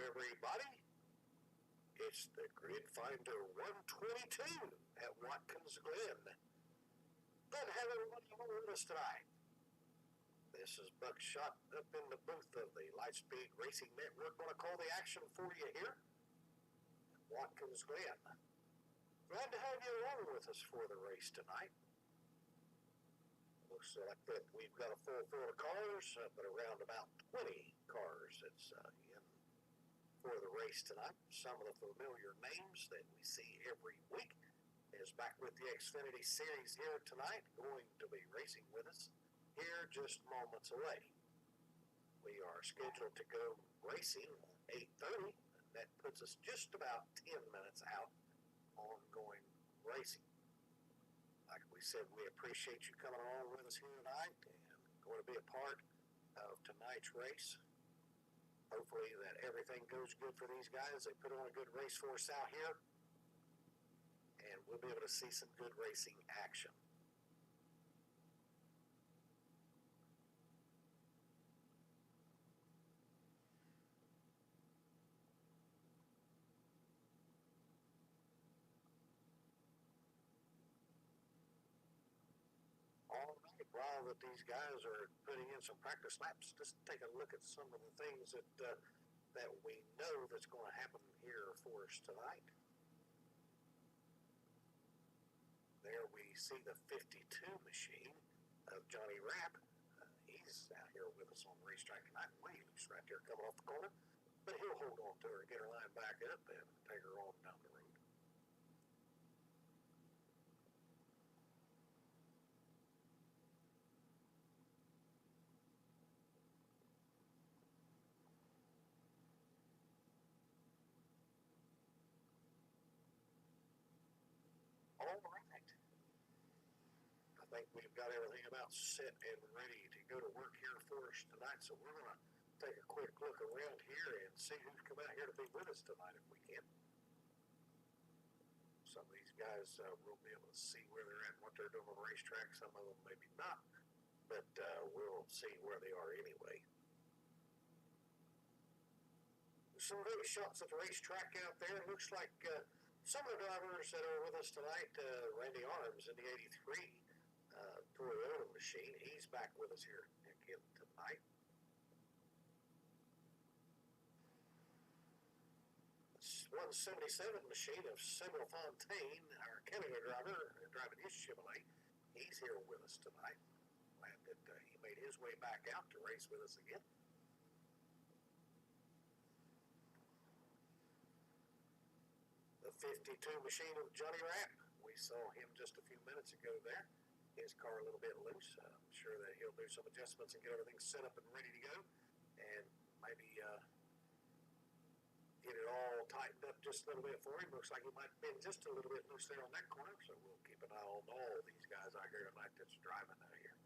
everybody. It's the Grid Finder 122 at Watkins Glen. Good to have everybody on with us tonight. This is Buckshot up in the booth of the Lightspeed Racing Network. Going to call the action for you here at Watkins Glen. Glad to have you along with us for the race tonight. Looks like that we've got a full field of cars, but around about 20 cars that's in for the race tonight. Some of the familiar names that we see every week is back with the Xfinity Series here tonight, going to be racing with us here just moments away. We are scheduled to go racing at 8:30, and that puts us just about 10 minutes out on going racing. Like we said, we appreciate you coming along with us here tonight and going to be a part of tonight's race. Hopefully that everything goes good for these guys. They put on a good race for us out here, and we'll be able to see some good racing action. All right, while that these guys are putting in some practice laps, just take a look at some of the things that we know that's going to happen here for us tonight. There we see the 52 machine of Johnny Rapp. He's out here with us on the racetrack tonight. Way loose right there coming off the corner, but he'll hold on to her and get her line back up and take her on down the road. All right. I think we've got everything about set and ready to go to work here for us tonight, so we're going to take a quick look around here and see who's come out here to be with us tonight if we can. Some of these guys we'll be able to see where they're at and what they're doing on the racetrack. Some of them maybe not, but we'll see where they are anyway. Some great shots at the racetrack out there. It looks like some of the drivers that are with us tonight, Randy Arms in the 83 Toyota machine, he's back with us here again tonight. This 177 machine of Samuel Fontaine, our Canada driver, driving his Chevrolet, he's here with us tonight. Glad that he made his way back out to race with us again. The 52 machine of Johnny Rapp. We saw him just a few minutes ago there. His car a little bit loose. I'm sure that he'll do some adjustments and get everything set up and ready to go. And maybe get it all tightened up just a little bit for him. Looks like he might have been just a little bit loose there on that corner. So we'll keep an eye on all these guys out here tonight that's driving out here.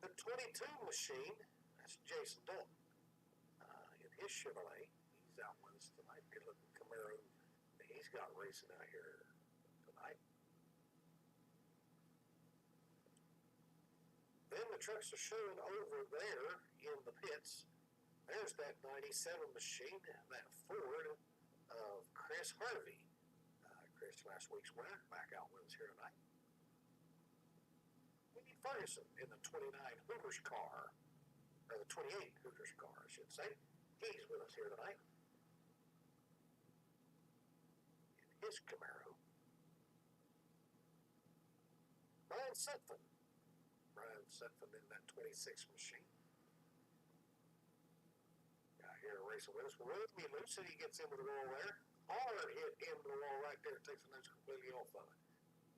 The 22 machine, that's Jason Dalton in his Chevrolet. He's out with us tonight. Good looking Camaro he's got racing out here tonight. Then the trucks are showing over there in the pits. There's that 97 machine, that Ford of Chris Harvey. Chris, last week's winner, back out with us here tonight. We need Ferguson in the 29 Hooters car, or the 28 Hooters car, I should say. He's with us here tonight. His Camaro. Brian Sutphin in that 26 machine. Out here racing with us. Will be loose and he gets into the wall there. Hard hit into the wall right there. Takes the nose completely off of it.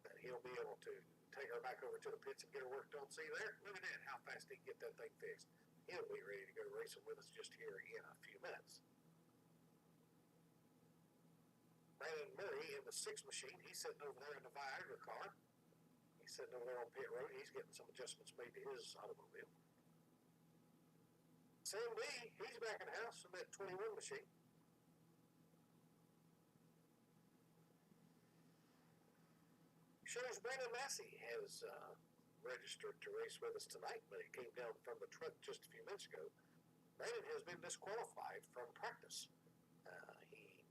And he'll be able to take her back over to the pits and get her worked on. See there? Look at that, how fast he can get that thing fixed. He'll be ready to go racing with us just here in a few minutes. Brandon Murray in the 6 machine. He's sitting over there in the Viagra car. He's sitting over there on pit road. He's getting some adjustments made to his automobile. Sam D, he's back in the house in that 21 machine. Shows Brandon Massey has registered to race with us tonight, but he came down from the truck just a few minutes ago. Brandon has been disqualified from practice.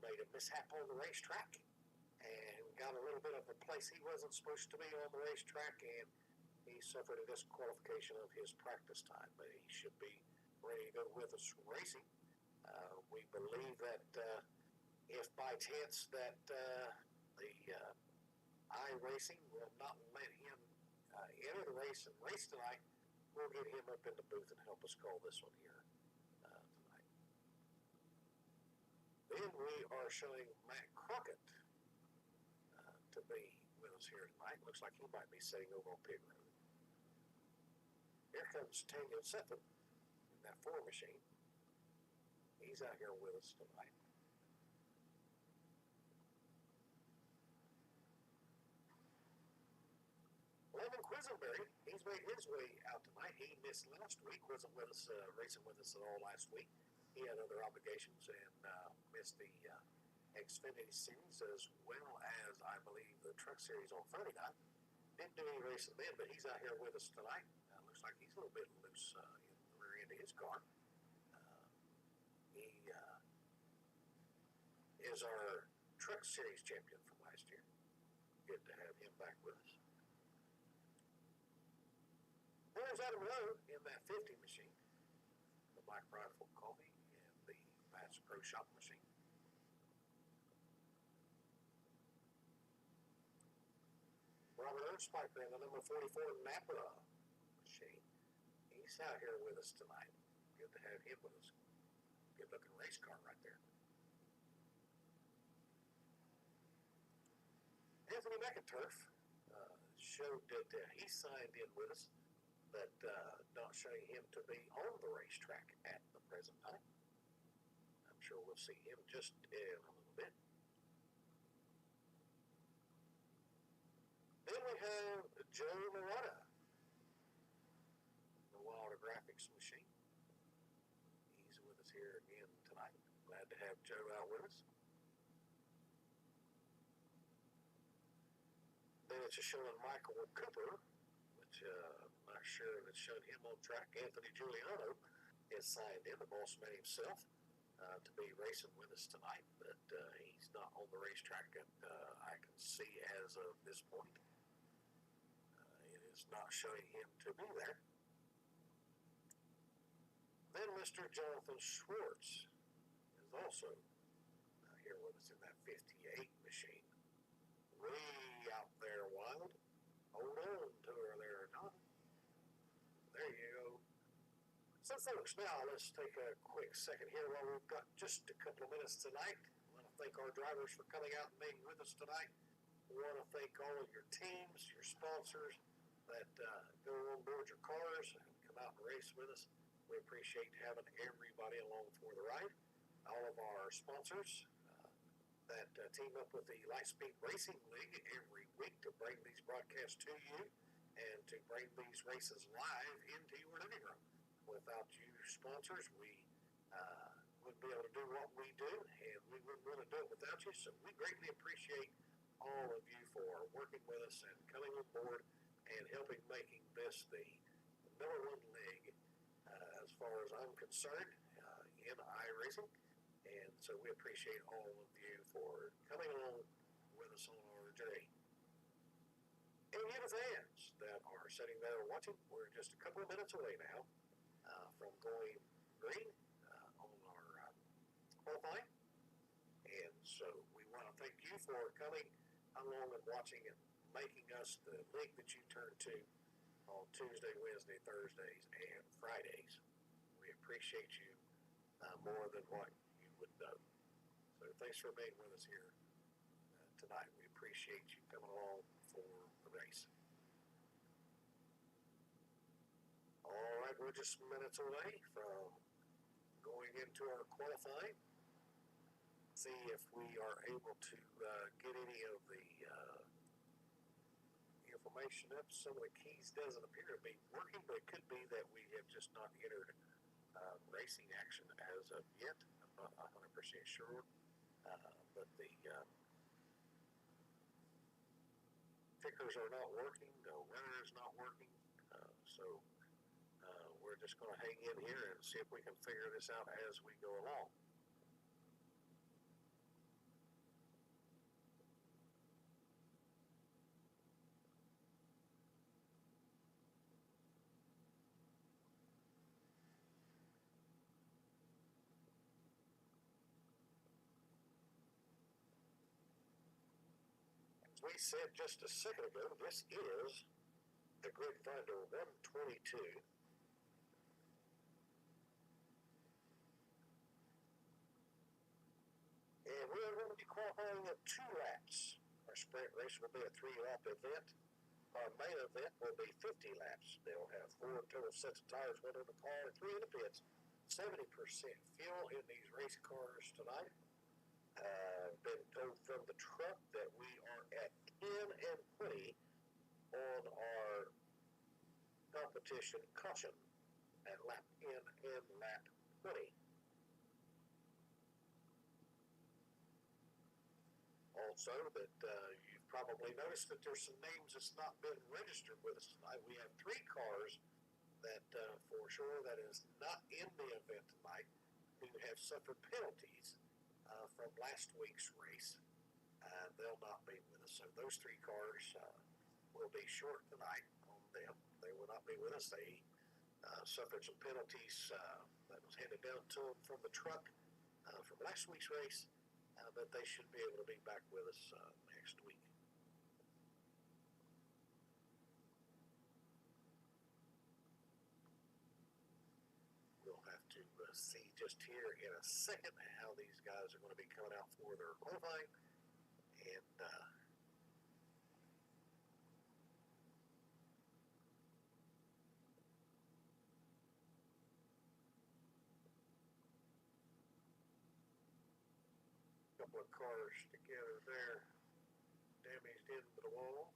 made a mishap on the racetrack and got a little bit of a place he wasn't supposed to be on the racetrack, and he suffered a disqualification of his practice time, but he should be ready to go with us racing. We believe that if by chance that the iRacing will not let him enter the race and race tonight, we'll get him up in the booth and help us call this one here tonight. Then we are showing Matt Crockett to be with us here tonight. Looks like he might be sitting over on pit road. Here comes Tanya Sefton in that 4 machine. He's out here with us tonight. Lemon Quisenberry, he's made his way out tonight. He missed last week, wasn't with us, racing with us at all last week. He had other obligations and missed the Xfinity series as well as, I believe, the truck series on Friday night. Didn't do any racing then, but he's out here with us tonight. Looks like he's a little bit loose in the rear end of his car. He is our truck series champion from last year. Good to have him back with us. There's Adam Lowe in that 50 machine, the Black Rifle Coffee and the Bass Pro Shop machine. Robert Ernstpiper in the number 44 Napa machine. He's out here with us tonight. Good to have him with us. Good looking race car right there. Anthony McInturf showed that he signed in with us, but not showing him to be on the racetrack at the present time. I'm sure we'll see him just in a little bit. Then we have Joe Loretta, the Wilder Graphics machine. He's with us here again tonight. Glad to have Joe out with us. Then it's just showing Michael Cooper, which I'm not sure if it's showing him on track. Anthony Giuliano is signed in, the boss man himself, to be racing with us tonight, but he's not on the racetrack that I can see as of this point. It is not showing him to be there. Then Mr. Jonathan Schwartz is also here with us in that 58 machine. Way out there, Wild. Hold on to her there, Don. There you go. So, folks, now let's take a quick second here while we've got just a couple of minutes tonight. I want to thank our drivers for coming out and being with us tonight. We want to thank all of your teams, your sponsors that go on board your cars and come out and race with us. We appreciate having everybody along for the ride. All of our sponsors that team up with the Lightspeed Racing League every week to bring these broadcasts to you and to bring these races live into your living room. Without you sponsors, we wouldn't be able to do what we do, and we wouldn't be able to do it without you. So we greatly appreciate all of you for working with us and coming on board and helping making this the number 1 league as far as I'm concerned in iRacing. And so we appreciate all of you for coming along with us on our journey. And you, the fans that are sitting there watching, we're just a couple of minutes away now from going green on our qualifying. And so we want to thank you for coming along and watching and making us the league that you turn to on Tuesday, Wednesday, Thursdays, and Fridays. We appreciate you more than what you would know. So thanks for being with us here tonight. We appreciate you coming along for the race. All right, we're just minutes away from going into our qualifying. See if we are able to get any of the information up. Some of the keys doesn't appear to be working, but it could be that we have just not entered racing action as of yet. I'm not 100% sure, but the tickers are not working, the weather is not working, so we're just going to hang in here and see if we can figure this out as we go along. we said just a second ago, this is the Grid Finder 122. And we are going to be qualifying at 2 laps. Our sprint race will be a 3-lap event. Our main event will be 50 laps. They'll have 4 total sets of tires, 1 in the car and 3 in the pits. 70% fuel in these race cars tonight. Been told from the truck that we are at 10 and 20 on our competition caution at lap 10 and lap 20. Also, that you've probably noticed that there's some names that's not been registered with us tonight. We have 3 cars that for sure that is not in the event tonight who have suffered penalties from last week's race. They'll not be with us. So those 3 cars will be short tonight on them. They will not be with us. They suffered some penalties that was handed down to them from the truck from last week's race, but they should be able to be back with us next week. We'll have to see just here in a second how these guys are going to be coming out for their qualifying. And couple of cars together there, damaged into the wall.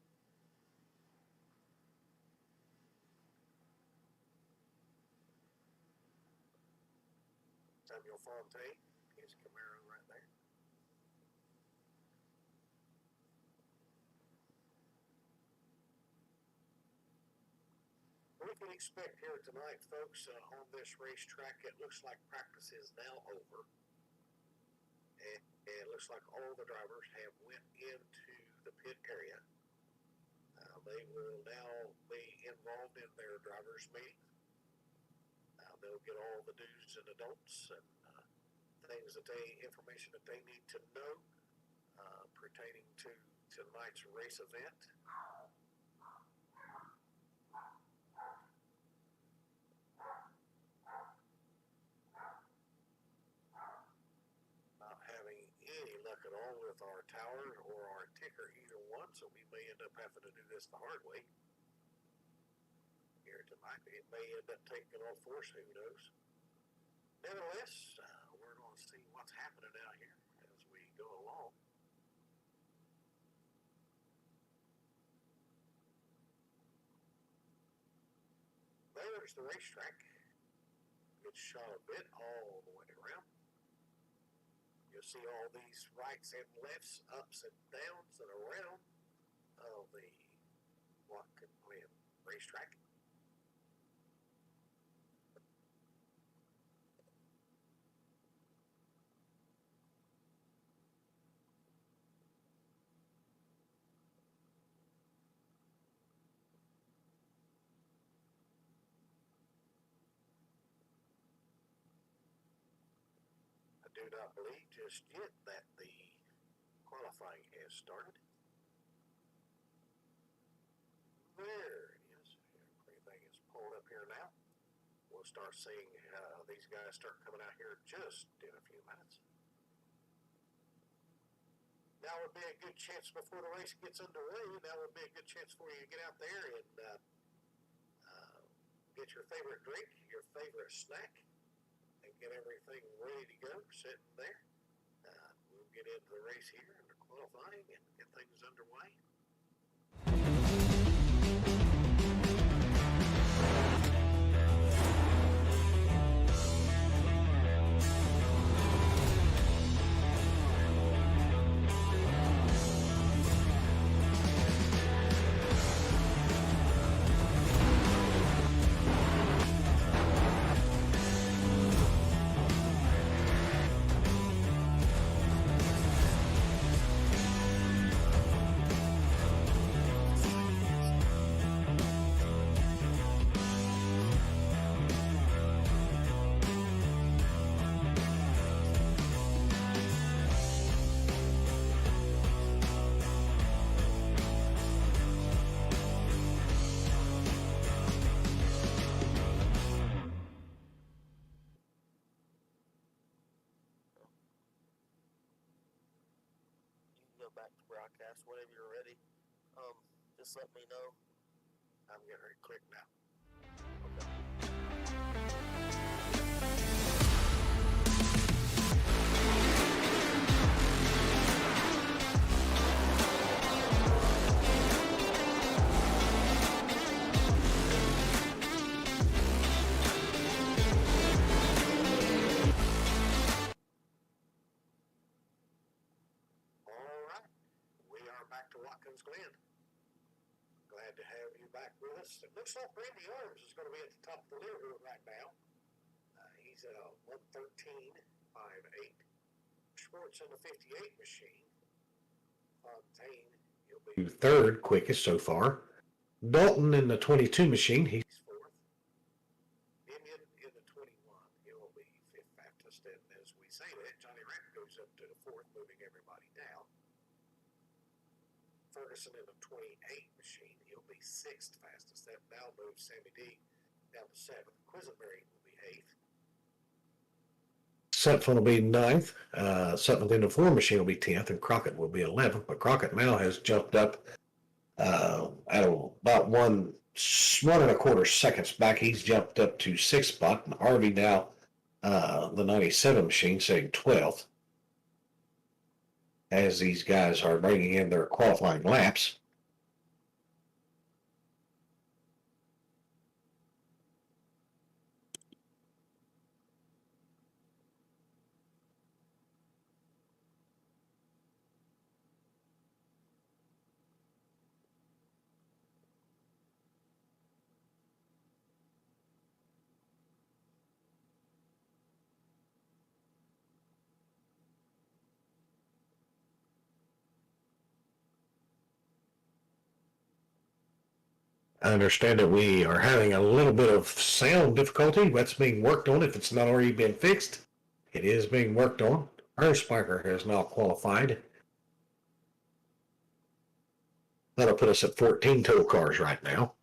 Samuel Fontaine, his Camaro right there. We can expect here tonight, folks, on this racetrack, it looks like practice is now over. And it looks like all the drivers have went into the pit area. They will now be involved in their driver's meeting. They'll get all the do's and the don'ts and information that they need to know pertaining to tonight's race event. Not having any luck at all with our tower or our ticker, either one, so we may end up having to do this the hard way here tonight. It may end up taking off for us, who knows. Nevertheless, we're going to see what's happening out here as we go along. There's the racetrack. It's shot a bit all the way around. You'll see all these rights and lefts, ups and downs and around of the Watkins Glen racetrack. I do not believe just yet that the qualifying has started. There it is. Everything is pulled up here now. We'll start seeing these guys start coming out here just in a few minutes. Now would be a good chance before the race gets underway. Now would be a good chance for you to get out there and get your favorite drink, your favorite snack, and get everything ready to go, sitting there. We'll get into the race here and the qualifying and get things underway. go back to broadcast whenever you're ready. Just let me know. I'm getting ready to click now. All right, we are back to Watkins Glen. Glad to have you back with us. It looks like Randy Arms is going to be at the top of the leaderboard right now. He's at a 113.58. Schwartz in the 58 machine. Fontaine, he'll be third quickest so far. Dalton in the 22 machine, he's fourth. Binion in the 21, he'll be fifth fastest. And as we say that, Johnny Rack goes up to the fourth, moving everybody down. Ferguson in the 28 machine, he'll be sixth fastest. That now moves Sammy D down to seventh. Quisenberry will be eighth. Sutphin will be ninth. Sutphin in the 4 machine will be 10th, and Crockett will be 11th. But Crockett now has jumped up at about 1.25 seconds back. He's jumped up to 6th spot. And Harvey now, the 97 machine, sitting 12th. As these guys are bringing in their qualifying laps. I understand that we are having a little bit of sound difficulty. That's being worked on. If it's not already been fixed, it is being worked on. Our Spiker has now qualified. That'll put us at 14 total cars right now.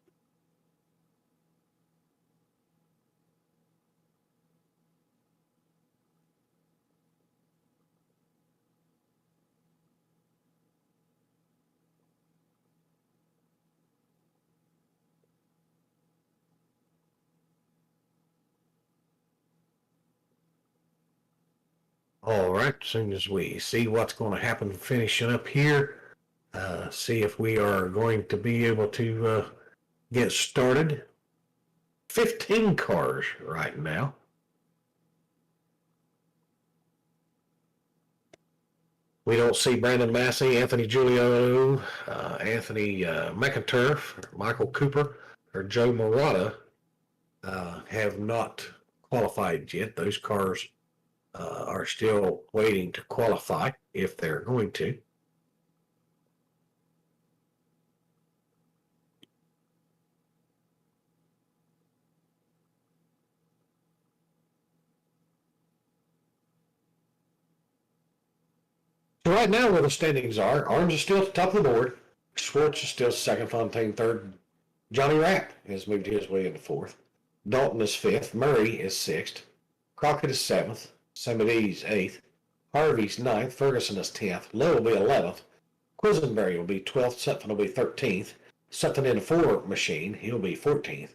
All right, as soon as we see what's going to happen finishing up here, see if we are going to be able to get started. 15 cars right now. We don't see Brandon Massey, Anthony Giuliano, Anthony McInturf, Michael Cooper, or Joe Murata have not qualified yet. Those cars are still waiting to qualify if they're going to. So right now where the standings are, Arms is still at the top of the board. Schwartz is still second, Fontaine third. Johnny Rapp has moved his way into fourth. Dalton is fifth. Murray is sixth. Crockett is seventh. Samadi's eighth. Harvey's ninth. Ferguson is 10th. Lowe will be 11th. Quisenberry will be 12th. Sutphin will be 13th. Sutphin in the 4 machine, he'll be 14th.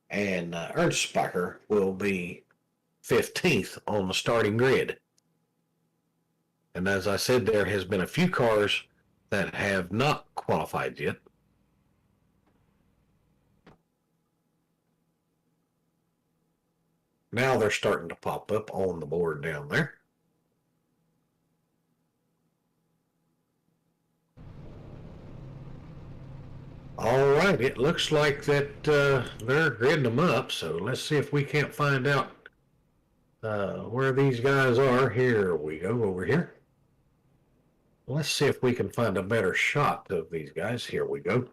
And Ernst Spiker will be 15th on the starting grid. And as I said, there has been a few cars that have not qualified yet. Now they're starting to pop up on the board down there. All right, it looks like that they're gridding them up, so let's see if we can't find out where these guys are. Here we go, over here. Let's see if we can find a better shot of these guys. Here we go.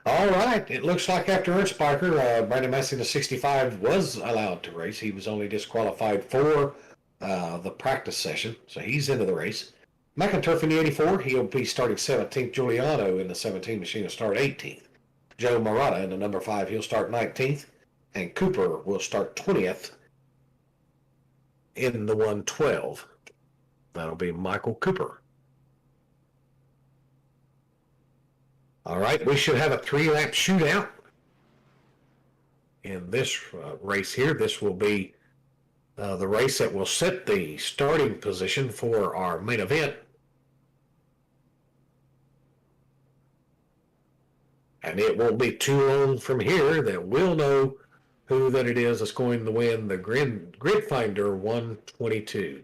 All right, it looks like after Ernst Spiker, Brandon Massey, the 65, was allowed to race. He was only disqualified for the practice session, so he's into the race. McInturf in the 84, he'll be starting 17th. Giuliano in the 17 machine will start 18th. Joe Murata in the number 5, he'll start 19th. And Cooper will start 20th in the 112. That'll be Michael Cooper. All right, we should have a 3-lap shootout in this race here. This will be the race that will set the starting position for our main event. And it won't be too long from here that we'll know who that it is that's going to win the Grid Finder 122.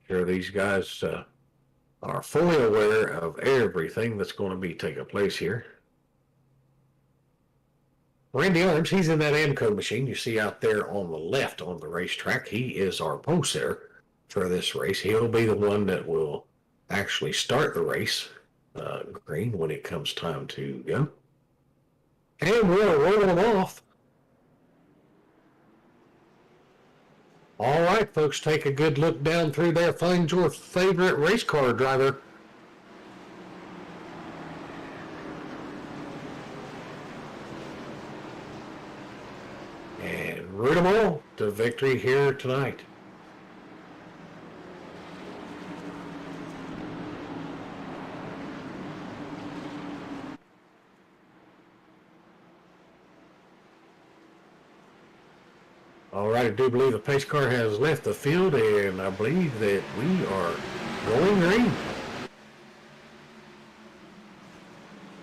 Sure, these guys are fully aware of everything that's going to be taking place here. Randy Arms, he's in that Amco machine you see out there on the left on the racetrack. He is our poster for this race. He'll be the one that will actually start the race green when it comes time to go. And we'll roll them off. All right, folks, take a good look down through there. Find your favorite race car driver. And root them all to victory here tonight. All right, I do believe the pace car has left the field, and I believe that we are going green.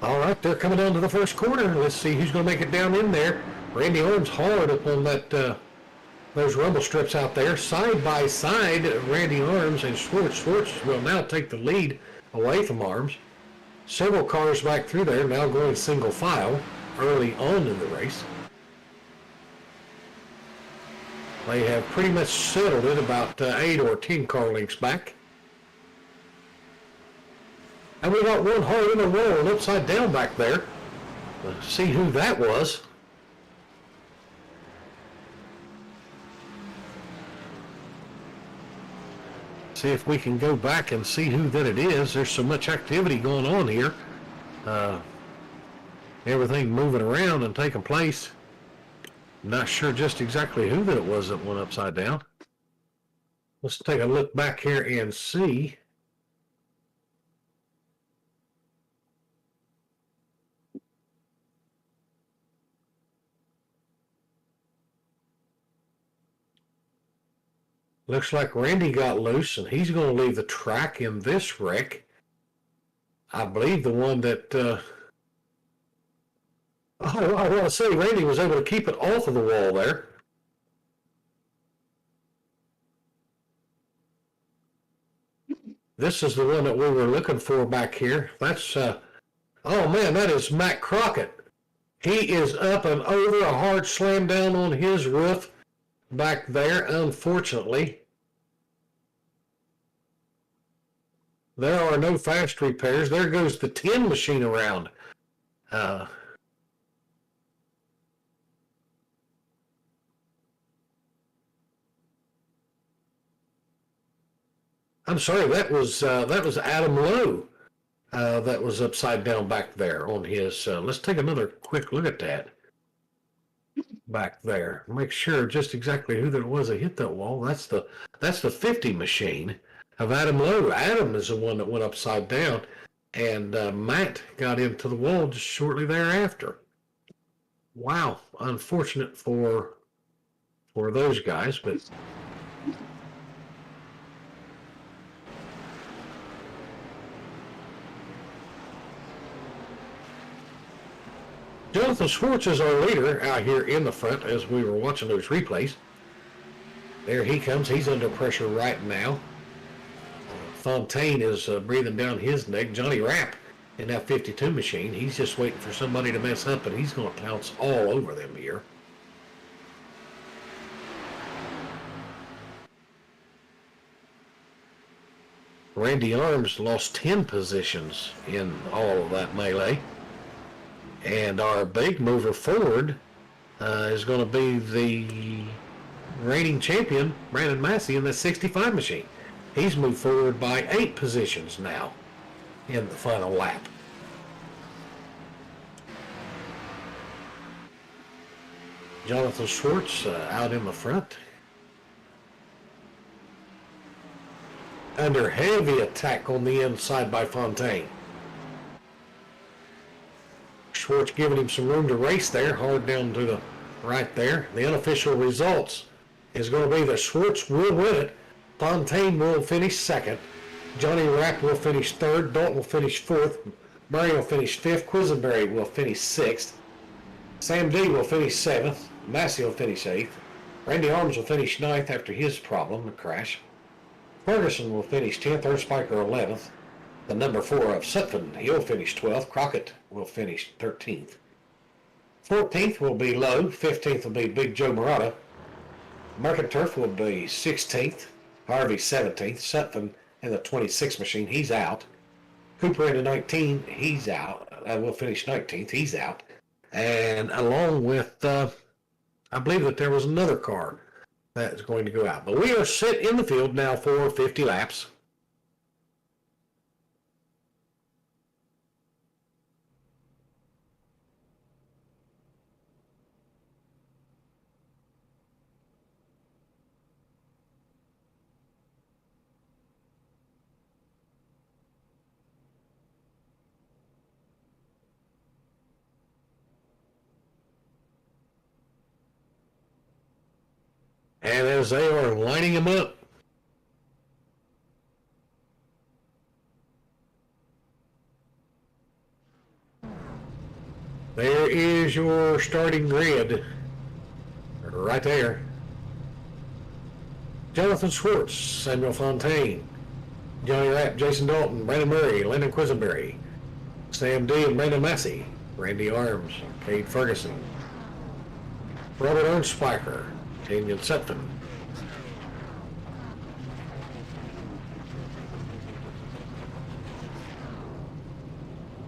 All right, they're coming down to the first corner. Let's see who's going to make it down in there. Randy Arms hard up on that those rumble strips out there. Side by side, Randy Arms and Schwartz. Schwartz will now take the lead away from Arms. Several cars back through there now going single file early on in the race. They have pretty much settled it about 8 or 10 car lengths back. And we got one hard in a row and upside down back there. Let's see who that was. See if we can go back and see who that it is. There's so much activity going on here. Everything moving around and taking place. Not sure just exactly who that it was that went upside down. Let's take a look back here and see. Looks like Randy got loose and he's going to leave the track in this wreck. I believe the one that I want to say Randy was able to keep it off of the wall there. This is the one that we were looking for back here. That's, oh man, that is Matt Crockett. He is up and over, a hard slam down on his roof back there, unfortunately. There are no fast repairs. There goes the 10 machine around. I'm sorry, that was Adam Lowe that was upside down back there on his. Let's take another quick look at that back there. Make sure just exactly who that was that hit that wall. That's the 50 machine of Adam Lowe. Adam is the one that went upside down, and Matt got into the wall just shortly thereafter. Wow, unfortunate for those guys, but. Jonathan Schwartz is our leader out here in the front as we were watching those replays. There he comes. He's under pressure right now. Fontaine is breathing down his neck. Johnny Rapp in that 52 machine. He's just waiting for somebody to mess up, and he's going to pounce all over them here. Randy Arms lost 10 positions in all of that melee. And our big mover forward is going to be the reigning champion, Brandon Massey, in the 65 machine. He's moved forward by 8 positions now in the final lap. Jonathan Schwartz out in the front. Under heavy attack on the inside by Fontaine. Schwartz giving him some room to race there, hard down to the right there. The unofficial results is going to be that Schwartz will win it. Fontaine will finish second. Johnny Rapp will finish third. Dalton will finish fourth. Murray will finish fifth. Quisenberry will finish sixth. Sam D will finish seventh. Massey will finish eighth. Randy Arms will finish ninth after his problem, the crash. Ferguson will finish 10th. Earl Spiker 11th. The number 4 of Sutphin, he'll finish 12th. Crockett will finish 13th. 14th will be Lowe. 15th will be Big Joe Murata. Mercanturf will be 16th. Harvey 17th. Sutphin in the 26 machine, he's out. Cooper in the 19, he's out. Will finish 19th, he's out. And along with, I believe that there was another car that's going to go out. But we are set in the field now for 50 laps. And as they are lining them up, there is your starting grid right there. Jonathan Schwartz, Samuel Fontaine, Johnny Rapp, Jason Dalton, Brandon Murray, Landon Quisenberry, Sam D. and Brandon Massey, Randy Arms, Cade Ferguson, Robert Ernstspiker, Daniel Sutphin.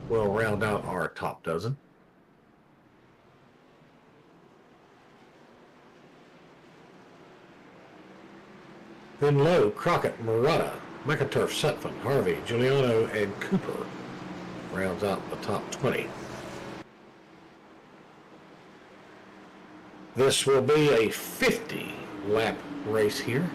We'll round out our top dozen. Then Lowe, Crockett, Murata, McInturf, Sutphin, Harvey, Giuliano, and Cooper rounds out the top 20. This will be a 50-lap race here.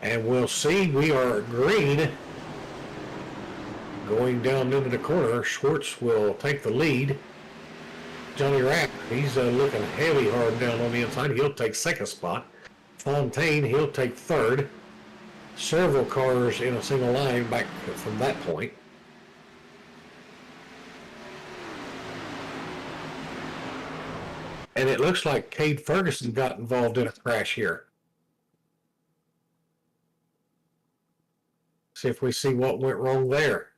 And we'll see, we are green going down into the corner. Schwartz will take the lead. Johnny Rapp, he's looking heavy hard down on the inside. He'll take second spot. Fontaine, he'll take third. Several cars in a single line back from that point. And it looks like Cade Ferguson got involved in a crash here. See if we see what went wrong there.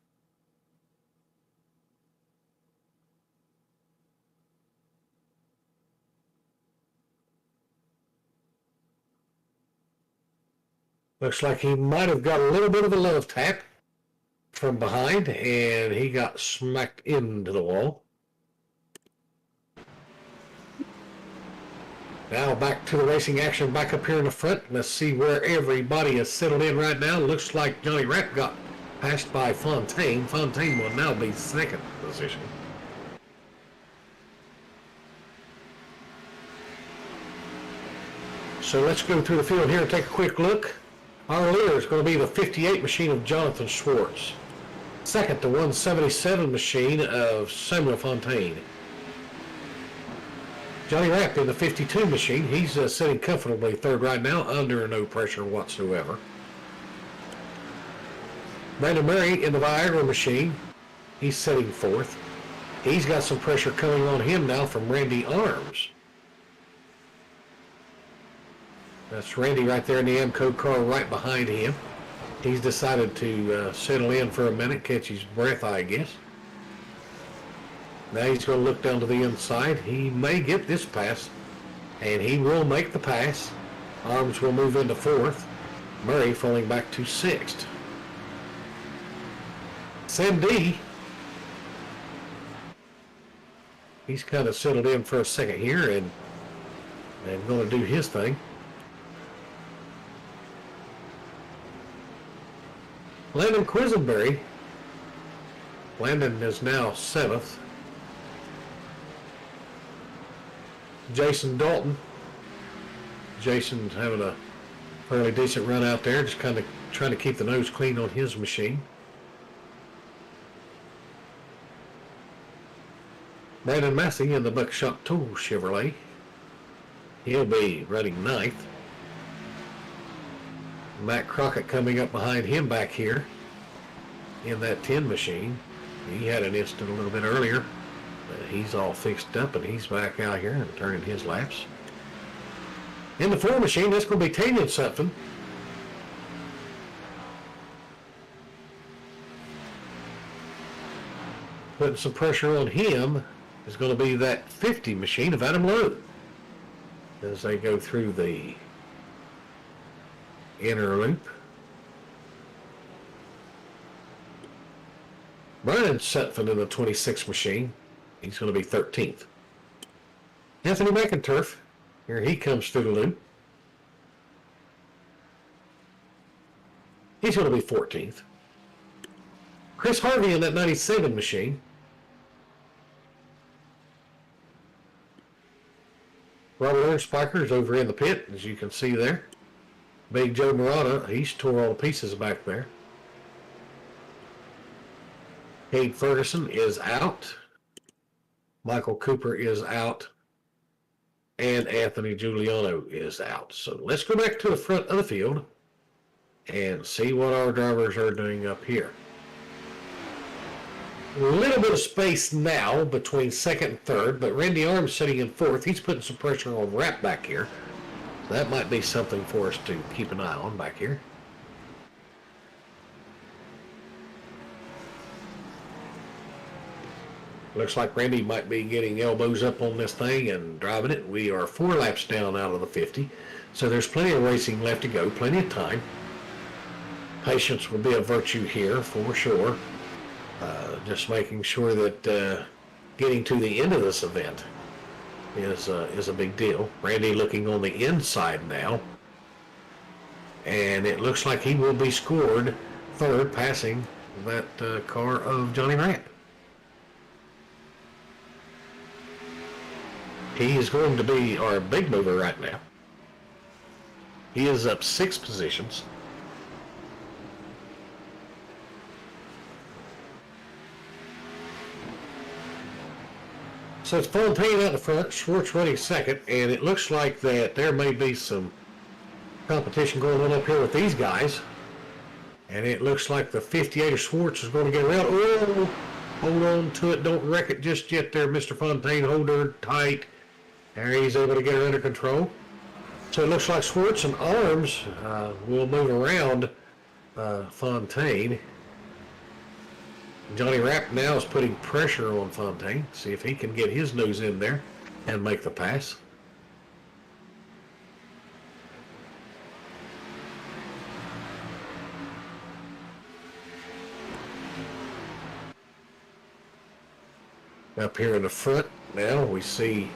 Looks like he might have got a little bit of a love tap from behind, and he got smacked into the wall. Now back to the racing action back up here in the front. Let's see where everybody is settled in right now. Looks like Johnny Rapp got passed by Fontaine. Fontaine will now be second position. So let's go through the field here and take a quick look. Our leader is going to be the 58 machine of Jonathan Schwartz. Second, the 177 machine of Samuel Fontaine. Johnny Rapp in the 52 machine. He's sitting comfortably third right now, under no pressure whatsoever. Brandon Murray in the Viagra machine. He's sitting fourth. He's got some pressure coming on him now from Randy Arms. That's Randy right there in the Amco car right behind him. He's decided to settle in for a minute, catch his breath, I guess. Now he's going to look down to the inside. He may get this pass And he will make the pass. Arms will move into fourth. Murray falling back to sixth. Sam D, he's kind of settled in for a second here and going to do his thing. Landon Quisenberry. Landon is now seventh. Jason Dalton. Jason's having a fairly decent run out there, just kind of trying to keep the nose clean on his machine. Brandon Massey in the Buckshot Tool Chevrolet. He'll be running ninth. Matt Crockett coming up behind him back here in that 10 machine. He had an incident a little bit earlier. He's all fixed up and he's back out here and turning his laps. In the 4 machine, that's going to be Tanyan Sutphin. Putting some pressure on him is going to be that 50 machine of Adam Lowe as they go through the inner loop. Brian Sutphin in the 26 machine. He's going to be 13th. Anthony McInturf, here he comes through the loop. He's going to be 14th. Chris Harvey in that 97 machine. Robert Earnspiker is over in the pit, as you can see there. Big Joe Murata, he's tore all the pieces back there. Cade Ferguson is out. Michael Cooper is out. And Anthony Giuliano is out. So let's go back to the front of the field and see what our drivers are doing up here. A little bit of space now between second and third, but Randy Arms sitting in fourth. He's putting some pressure on Rapp back here. That might be something for us to keep an eye on back here. Looks like Randy might be getting elbows up on this thing and driving it. We are 4 laps down out of the 50. So there's plenty of racing left to go, plenty of time. Patience will be a virtue here for sure. Just making sure that getting to the end of this event is a big deal. Randy looking on the inside now. And it looks like he will be scored third, passing that car of Johnny Rapp. He is going to be our big mover right now. He is up 6 positions. So it's Fontaine out in the front, Schwartz running second, and it looks like that there may be some competition going on up here with these guys. And it looks like the 58 of Schwartz is going to get around. Oh, hold on to it. Don't wreck it just yet there, Mr. Fontaine. Hold her tight. There he's able to get her under control. So it looks like Schwartz and Arms will move around Fontaine. Johnny Rapp now is putting pressure on Fontaine. See if he can get his nose in there and make the pass. Up here in the front now we see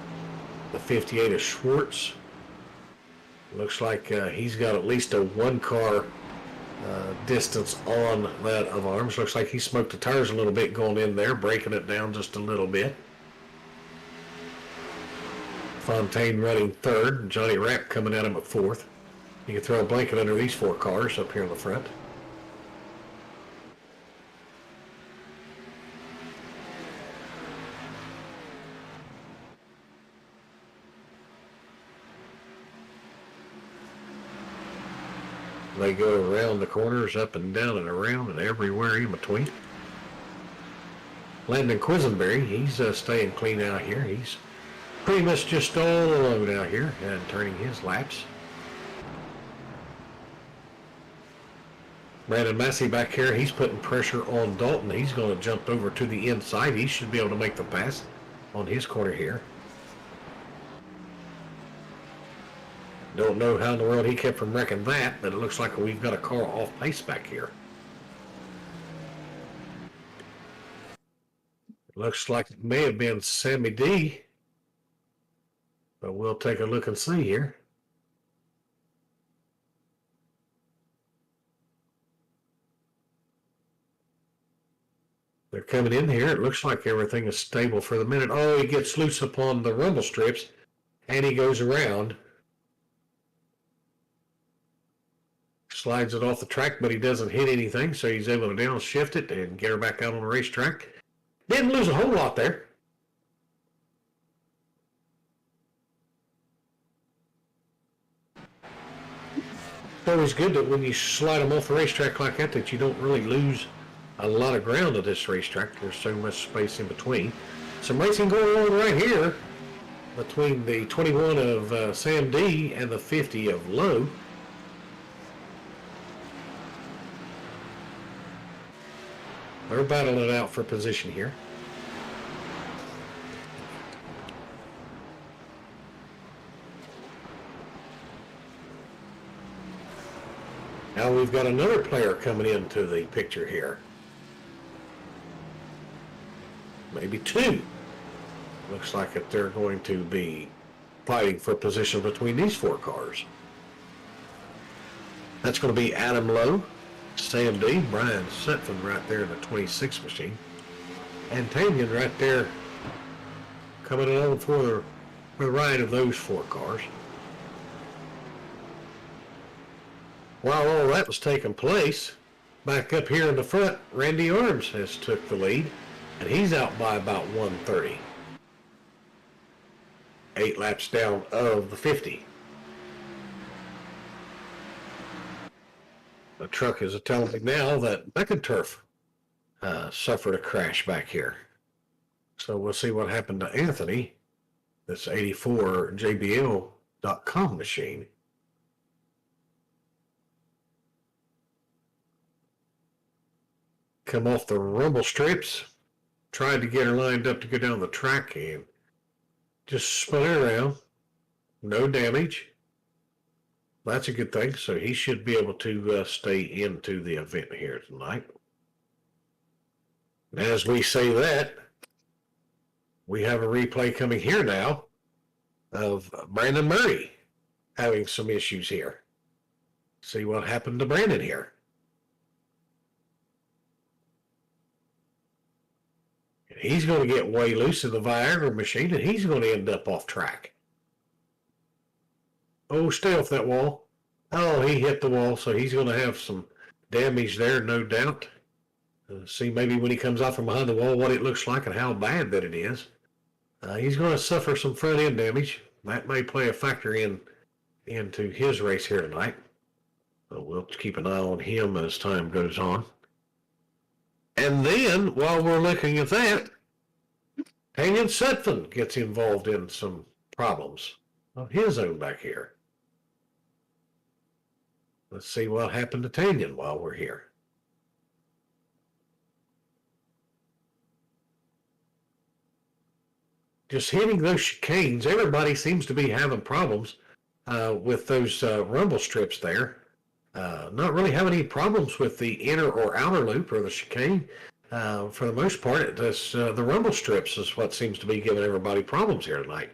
the 58 of Schwartz. Looks like he's got at least a 1-car distance on that of Arms. Looks like he smoked the tires a little bit going in there, breaking it down just a little bit. Fontaine running third, and Johnny Rapp coming at him at fourth. You can throw a blanket under these 4 cars up here in the front. They go around the corners, up and down and around and everywhere in between. Landon Quisenberry, he's staying clean out here. He's pretty much just all alone out here and turning his laps. Brandon Massey back here, he's putting pressure on Dalton. He's going to jump over to the inside. He should be able to make the pass on his corner here. Don't know how in the world he kept from wrecking that, but it looks like we've got a car off pace back here. Looks like it may have been Sammy D, but we'll take a look and see here. They're coming in here. It looks like everything is stable for the minute. Oh, he gets loose upon the rumble strips, and he goes around. Slides it off the track, but he doesn't hit anything, so he's able to downshift it and get her back out on the racetrack. Didn't lose a whole lot there. It's always good that when you slide them off the racetrack like that you don't really lose a lot of ground at this racetrack. There's so much space in between. Some racing going on right here between the 21 of Sam D and the 50 of Lowe. They're battling it out for position here. Now we've got another player coming into the picture here. Maybe two. Looks like that they're going to be fighting for position between these four cars. That's going to be Adam Lowe, Sam D, Brian Sutphin right there in the 26 machine, and Tanyan right there coming along for the ride of those four cars. While all that was taking place, back up here in the front, Randy Arms has took the lead, and he's out by about 130. 8 laps down of the 50. The truck is telling me now that McInturf suffered a crash back here. So we'll see what happened to Anthony, this 84 JBL.com machine. Come off the rumble strips, tried to get her lined up to go down the track and just spun her around. No damage. That's a good thing. So he should be able to stay into the event here tonight. And as we say that, we have a replay coming here now of Brandon Murray having some issues here. See what happened to Brandon here. He's going to get way loose in the Viagra machine, and he's going to end up off track. Oh, stay off that wall. Oh, he hit the wall, so he's going to have some damage there, no doubt. See maybe when he comes out from behind the wall what it looks like and how bad that it is. He's going to suffer some front end damage. That may play a factor into his race here tonight. So we'll keep an eye on him as time goes on. And then, while we're looking at that, Tanyan Sutphin gets involved in some problems of his own back here. Let's see what happened to Tanyan while we're here. Just hitting those chicanes, everybody seems to be having problems with those rumble strips there. Not really having any problems with the inner or outer loop or the chicane. For the most part, the rumble strips is what seems to be giving everybody problems here tonight.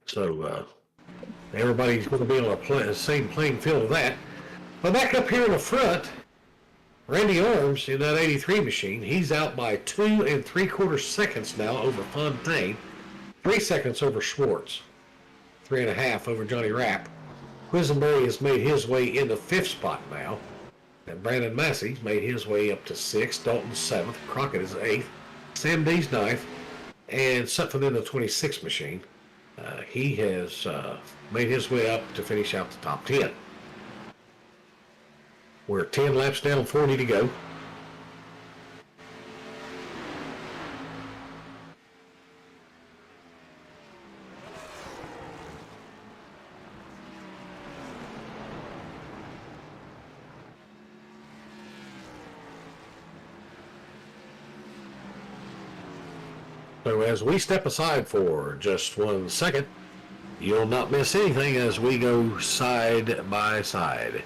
So everybody's going to be on the same playing field of that. But back up here in the front, Randy Arms in that 83 machine, he's out by 2 3/4 seconds now over Fontaine, 3 seconds over Schwartz, 3.5 over Johnny Rapp. Quisenberry has made his way in the 5th spot now. And Brandon Massey's made his way up to 6th. Dalton 7th. Crockett is 8th. Sam D's 9th. And Sutphin in the 26 machine. He has made his way up to finish out the top 10. We're 10 laps down, 40 to go. So as we step aside for just 1 second, You'll not miss anything as we go side by side.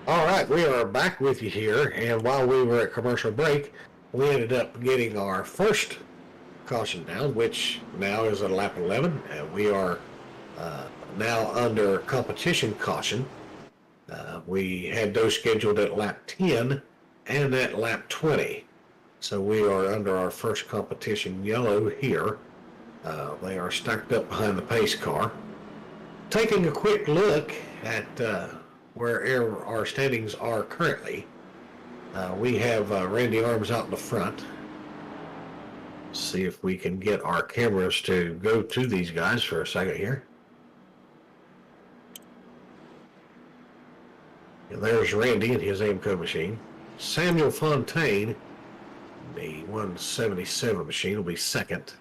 All right, we are back with you here, and while we were at commercial break, we ended up getting our first caution down, which now is at lap 11, and we are now under competition caution. We had those scheduled at lap 10 and at lap 20, so we are under our first competition yellow here. They are stacked up behind the pace car. Taking a quick look at where our standings are currently, we have Randy Arms out in the front. See if we can get our cameras to go to these guys for a second here. And there's Randy and his Amco machine. Samuel Fontaine, the 177 machine, will be second.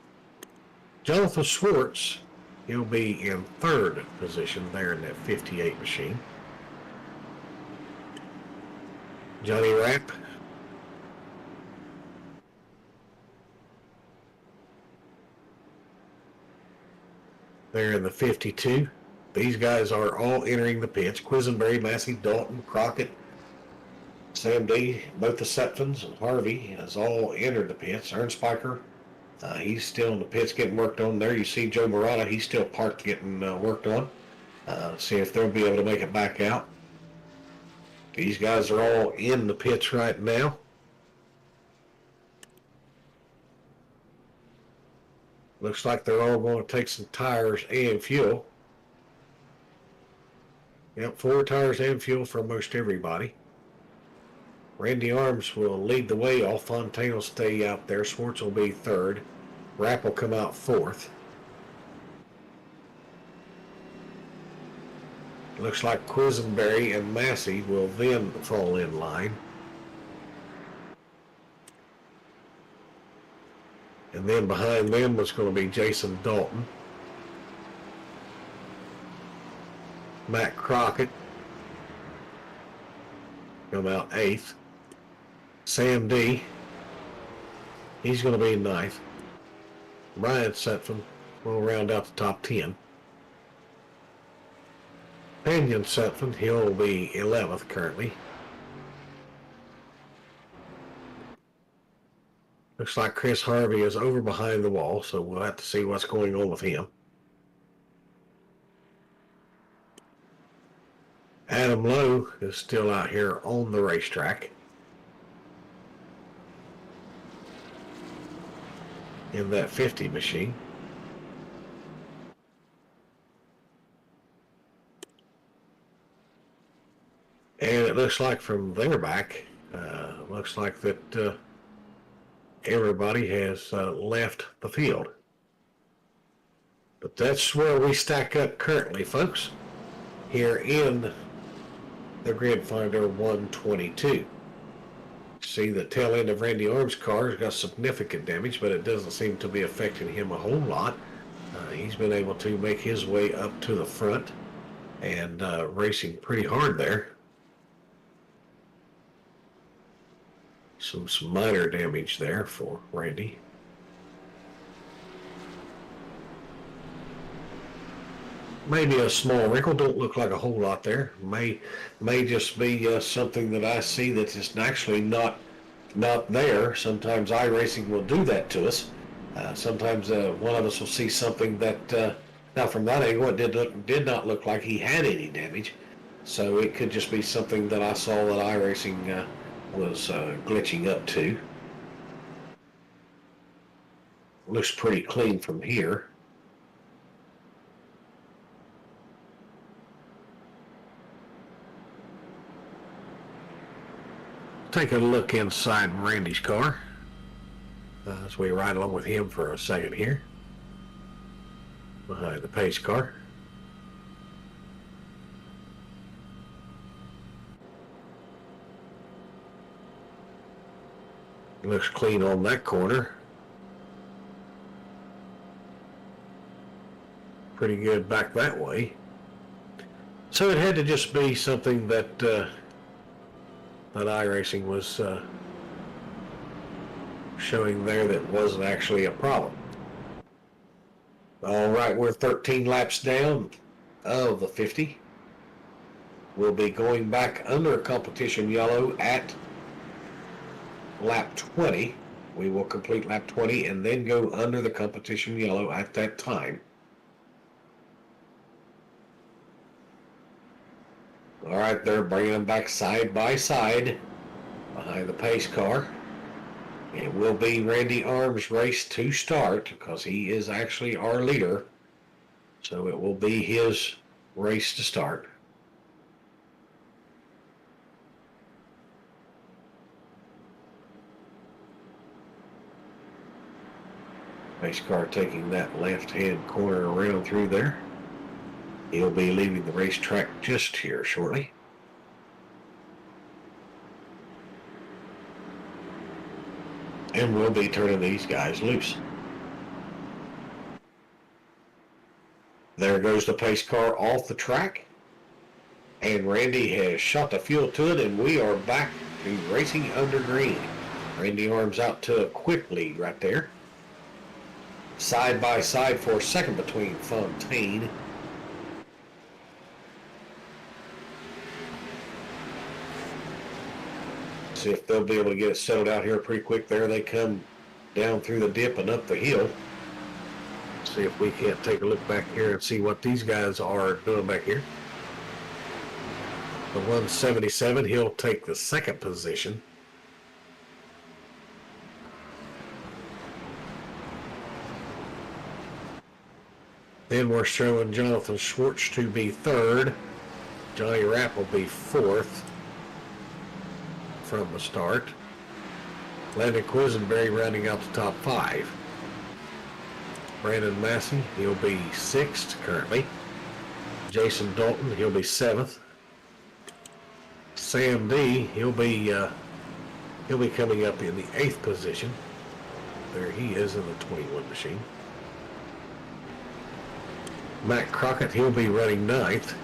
Jonathan Schwartz, he'll be in third position there in that 58 machine. Johnny Rapp, there in the 52. These guys are all entering the pits. Quisenberry, Massey, Dalton, Crockett, Sam D, both the Septons, and Harvey has all entered the pits. Ernst Spiker, he's still in the pits getting worked on there. You see Joe Murata, he's still parked getting worked on. See if they'll be able to make it back out. These guys are all in the pits right now. Looks like they're all going to take some tires and fuel. Yep, 4 tires and fuel for most everybody. Randy Arms will lead the way. All Fontaine will stay out there. Schwartz will be third. Rapp will come out fourth. Looks like Quisenberry and Massey will then fall in line. And then behind them was going to be Jason Dalton. Matt Crockett come out 8th. Sam D, he's going to be 9th. Brian Sutphin will round out the top 10. Panion Sutphin, he'll be 11th currently. Looks like Chris Harvey is over behind the wall, so we'll have to see what's going on with him. Adam Lowe is still out here on the racetrack in that 50 machine. And it looks like from there back, looks like that everybody has left the field. But that's where we stack up currently, folks, here in the Grid Finder 122. See, the tail end of Randy Arms' car has got significant damage, but it doesn't seem to be affecting him a whole lot. He's been able to make his way up to the front and racing pretty hard there. Some minor damage there for Randy. Maybe a small wrinkle. Don't look like a whole lot there. May just be something that I see that is actually not there. Sometimes iRacing will do that to us. Sometimes one of us will see something that now from that angle it did not look like he had any damage. So it could just be something that I saw that iRacing was glitching up to. Looks pretty clean from here. Take a look inside Randy's car as we ride along with him for a second here. Behind the pace car. Looks clean on that corner. Pretty good back that way. So it had to just be something that that iRacing was showing there that wasn't actually a problem. All right, we're 13 laps down of the 50. We'll be going back under competition yellow at lap 20. We will complete lap 20 and then go under the competition yellow at that time. All right, they're bringing them back side by side behind the pace car. It will be Randy Arms' race to start because he is actually our leader. So it will be his race to start. Pace car taking that left-hand corner around through there. He'll be leaving the racetrack just here shortly. And we'll be turning these guys loose. There goes the pace car off the track. And Randy has shot the fuel to it, and we are back to racing under green. Randy Arms out to a quick lead right there. Side by side for second between Fontaine. See if they'll be able to get it settled out here pretty quick. There they come down through the dip and up the hill. See if we can't take a look back here and see what these guys are doing back here. The 177, he'll take the second position. Then we're showing Jonathan Schwartz to be third. Johnny Rapp will be fourth from the start. Landon Quisenberry rounding out the top five. Brandon Massey, he'll be sixth currently. Jason Dalton, he'll be seventh. Sam D, he'll be coming up in the eighth position. There he is in the 21 machine. Matt Crockett, he'll be running ninth.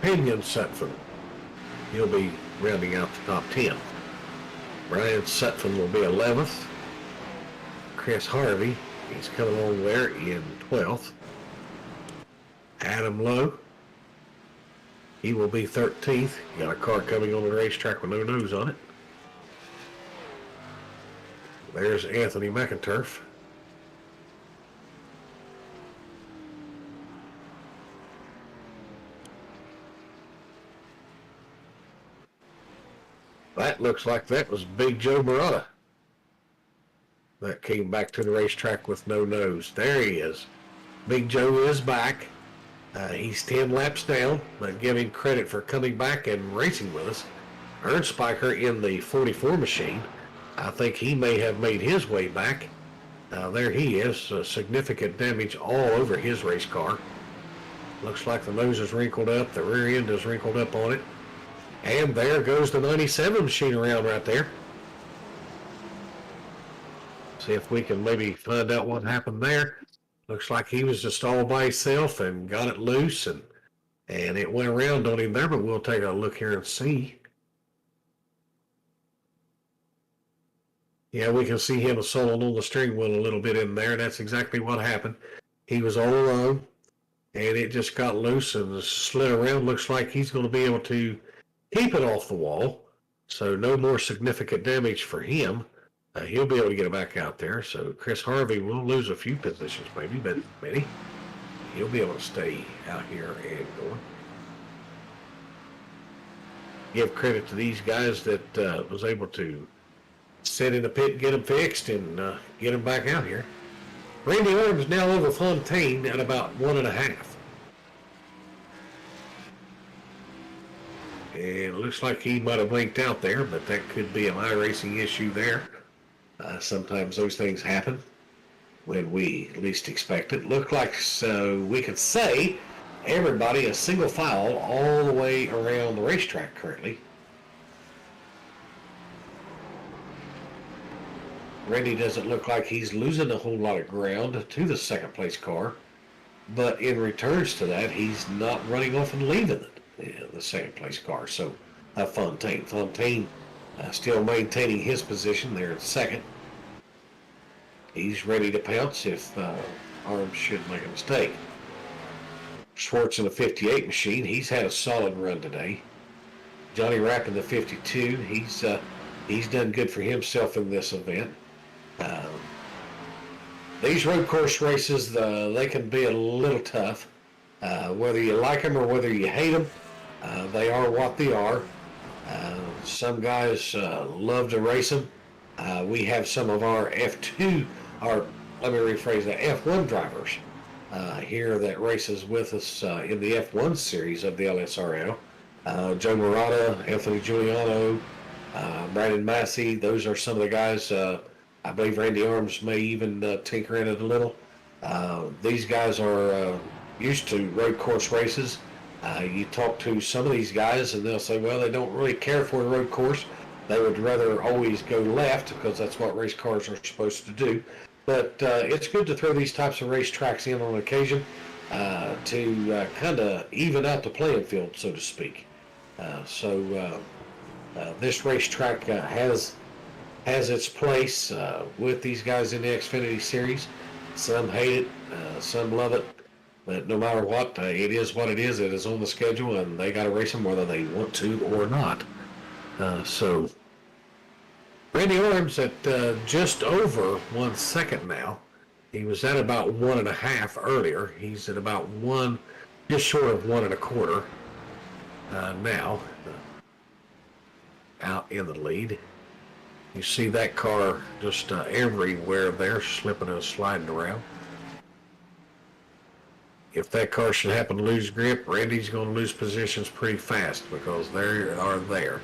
Pinion Sutphin, he'll be rounding out the top 10. Brian Sutphin will be 11th. Chris Harvey, he's coming along there in 12th. Adam Lowe, he will be 13th. Got a car coming on the racetrack with no nose on it. There's Anthony McInturf. That looks like that was Big Joe Murata. That came back to the racetrack with no nose. There he is. Big Joe is back. He's 10 laps down, but give him credit for coming back and racing with us. Ernst Spiker in the 44 machine. I think he may have made his way back. There he is. Significant damage all over his race car. Looks like the nose is wrinkled up. The rear end is wrinkled up on it. And there goes the 97 machine around right there. See if we can maybe find out what happened there. Looks like he was just all by himself and got it loose and it went around on him there, but we'll take a look here and see. Yeah, we can see him soloing on the steering wheel a little bit in there. That's exactly what happened. He was all alone, and it just got loose and slid around. Looks like he's going to be able to keep it off the wall, so no more significant damage for him. He'll be able to get it back out there. So Chris Harvey will lose a few positions, maybe, but many. He'll be able to stay out here and going. Give credit to these guys that was able to sit in the pit, get them fixed, and get them back out here. Randy Orton's now over Fontaine at about 1.5. And it looks like he might have blinked out there, but that could be an iRacing issue there. Sometimes those things happen when we least expect it. Looked like so we could say everybody a single file all the way around the racetrack currently. Randy doesn't look like he's losing a whole lot of ground to the second place car, but in returns to that, he's not running off and leaving the second place car. So Fontaine still maintaining his position there at second. He's ready to pounce if Arms should make a mistake. Schwartz in the 58 machine, he's had a solid run today. Johnny Rapp in the 52, he's done good for himself in this event. These road course races, they can be a little tough. Whether you like them or whether you hate them, they are what they are. Some guys love to race them. We have some of our F2, let me rephrase that, F1 drivers here that races with us in the F1 series of the LSRL. Joe Murata, Anthony Giuliano, Brandon Massey, those are some of the guys. I believe Randy Arms may even tinker in it a little. These guys are used to road course races. You talk to some of these guys and they'll say, well, they don't really care for a road course. They would rather always go left because that's what race cars are supposed to do. But it's good to throw these types of race tracks in on occasion to kind of even out the playing field, so to speak. This racetrack has its place with these guys in the Xfinity series. Some hate it, some love it, but no matter what, it is what it is. It is on the schedule, and they got to race them whether they want to or not. So Randy Orms at just over 1 second now. He was at about 1.5 earlier. He's at about just short of 1.25 now, out in the lead. You see that car just everywhere there, slipping and sliding around. If that car should happen to lose grip, Randy's going to lose positions pretty fast because they are there.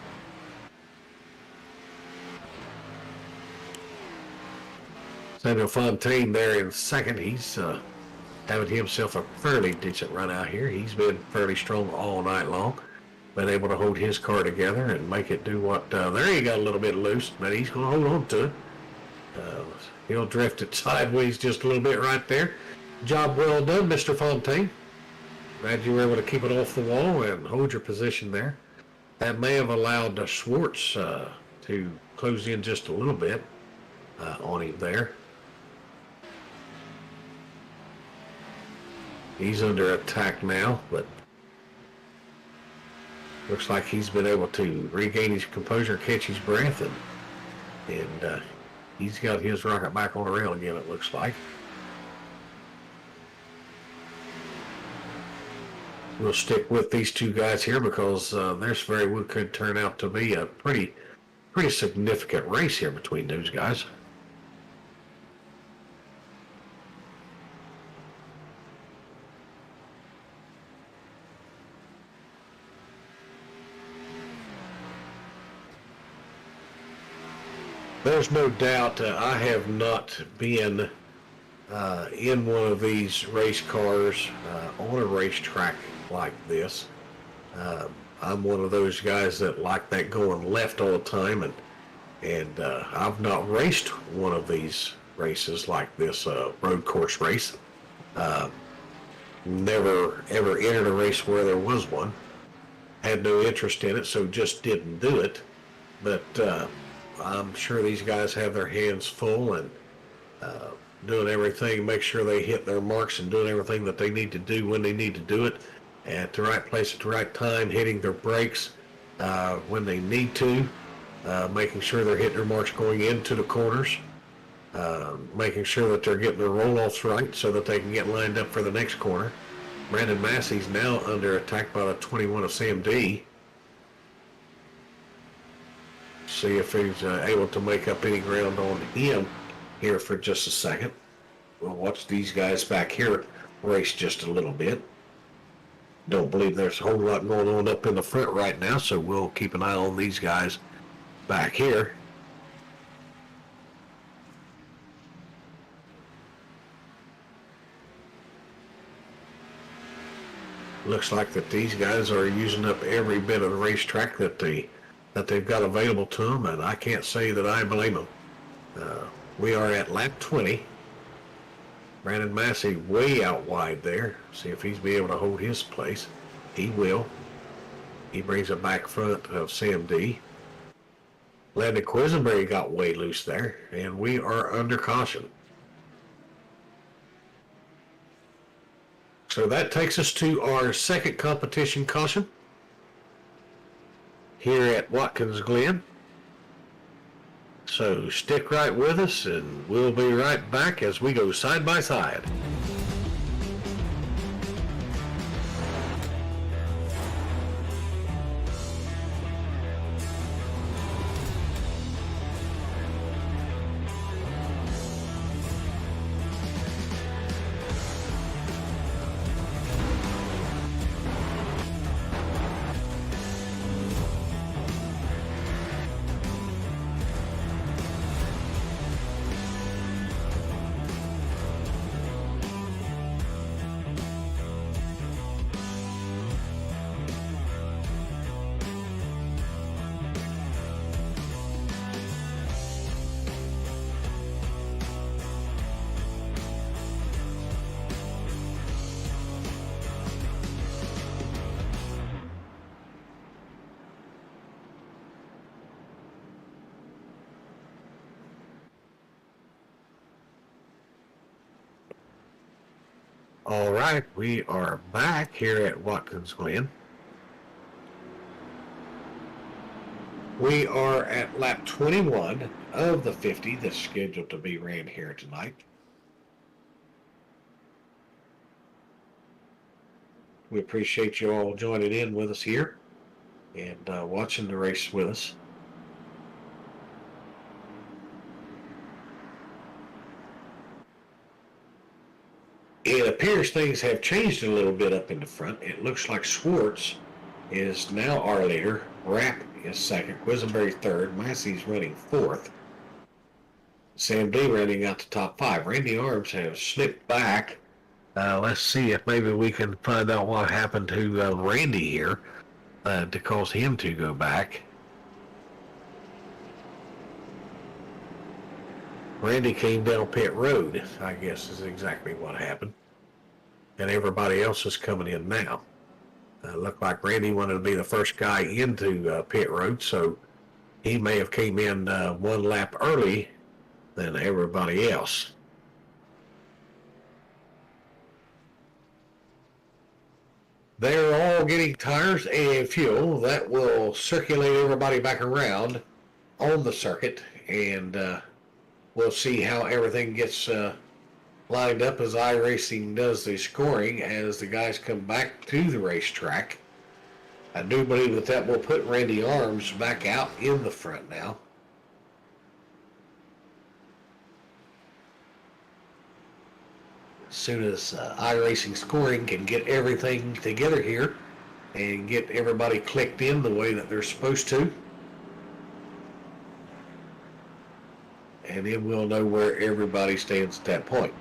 Samuel Fontaine there in second. He's having himself a fairly decent run out here. He's been fairly strong all night long. Been able to hold his car together and make it do what, there he got a little bit loose, but he's going to hold on to it. He'll drift it sideways just a little bit right there. Job well done, Mr. Fontaine. Glad you were able to keep it off the wall and hold your position there. That may have allowed Schwartz to close in just a little bit on him there. He's under attack now, but looks like he's been able to regain his composure, catch his breath, and he's got his rocket back on the rail again, it looks like. We'll stick with these two guys here because this very well could turn out to be a pretty significant race here between those guys. There's no doubt I have not been in one of these race cars on a racetrack like this. I'm one of those guys that like that going left all the time, and I've not raced one of these races like this road course race. Never ever entered a race where there was one. Had no interest in it, so just didn't do it. But I'm sure these guys have their hands full and uh, doing everything, make sure they hit their marks and doing everything that they need to do when they need to do it at the right place at the right time, hitting their brakes when they need to, making sure they're hitting their marks going into the corners, making sure that they're getting their roll-offs right so that they can get lined up for the next corner. Brandon Massey's now under attack by the 21 of Sam D. See if he's able to make up any ground on him here for just a second. We'll watch these guys back here race just a little bit. Don't believe there's a whole lot going on up in the front right now, so we'll keep an eye on these guys back here. Looks like that these guys are using up every bit of the racetrack that they've got available to them, and I can't say that I blame them. We are at lap 20. Brandon Massey way out wide there. See if he's be able to hold his place. He will. He brings it back front of Sam D. Landon Quisenberry got way loose there, and we are under caution. So that takes us to our second competition caution here at Watkins Glen. So stick right with us and we'll be right back as we go side by side. All right, we are back here at Watkins Glen. We are at lap 21 of the 50 that's scheduled to be ran here tonight. We appreciate you all joining in with us here and watching the race with us. It appears things have changed a little bit up in the front. It looks like Schwartz is now our leader. Rapp is second. Quisenberry third. Massey's running fourth. Sam D running out the top five. Randy Arms has slipped back. Let's see if maybe we can find out what happened to Randy here to cause him to go back. Randy came down pit road, I guess is exactly what happened. And everybody else is coming in now. Looked like Randy wanted to be the first guy into pit road, so he may have came in one lap early than everybody else. They're all getting tires and fuel. That will circulate everybody back around on the circuit, and we'll see how everything gets lined up as iRacing does the scoring as the guys come back to the racetrack. I do believe that that will put Randy Arms back out in the front now. As soon as iRacing scoring can get everything together here and get everybody clicked in the way that they're supposed to, and then we'll know where everybody stands at that point.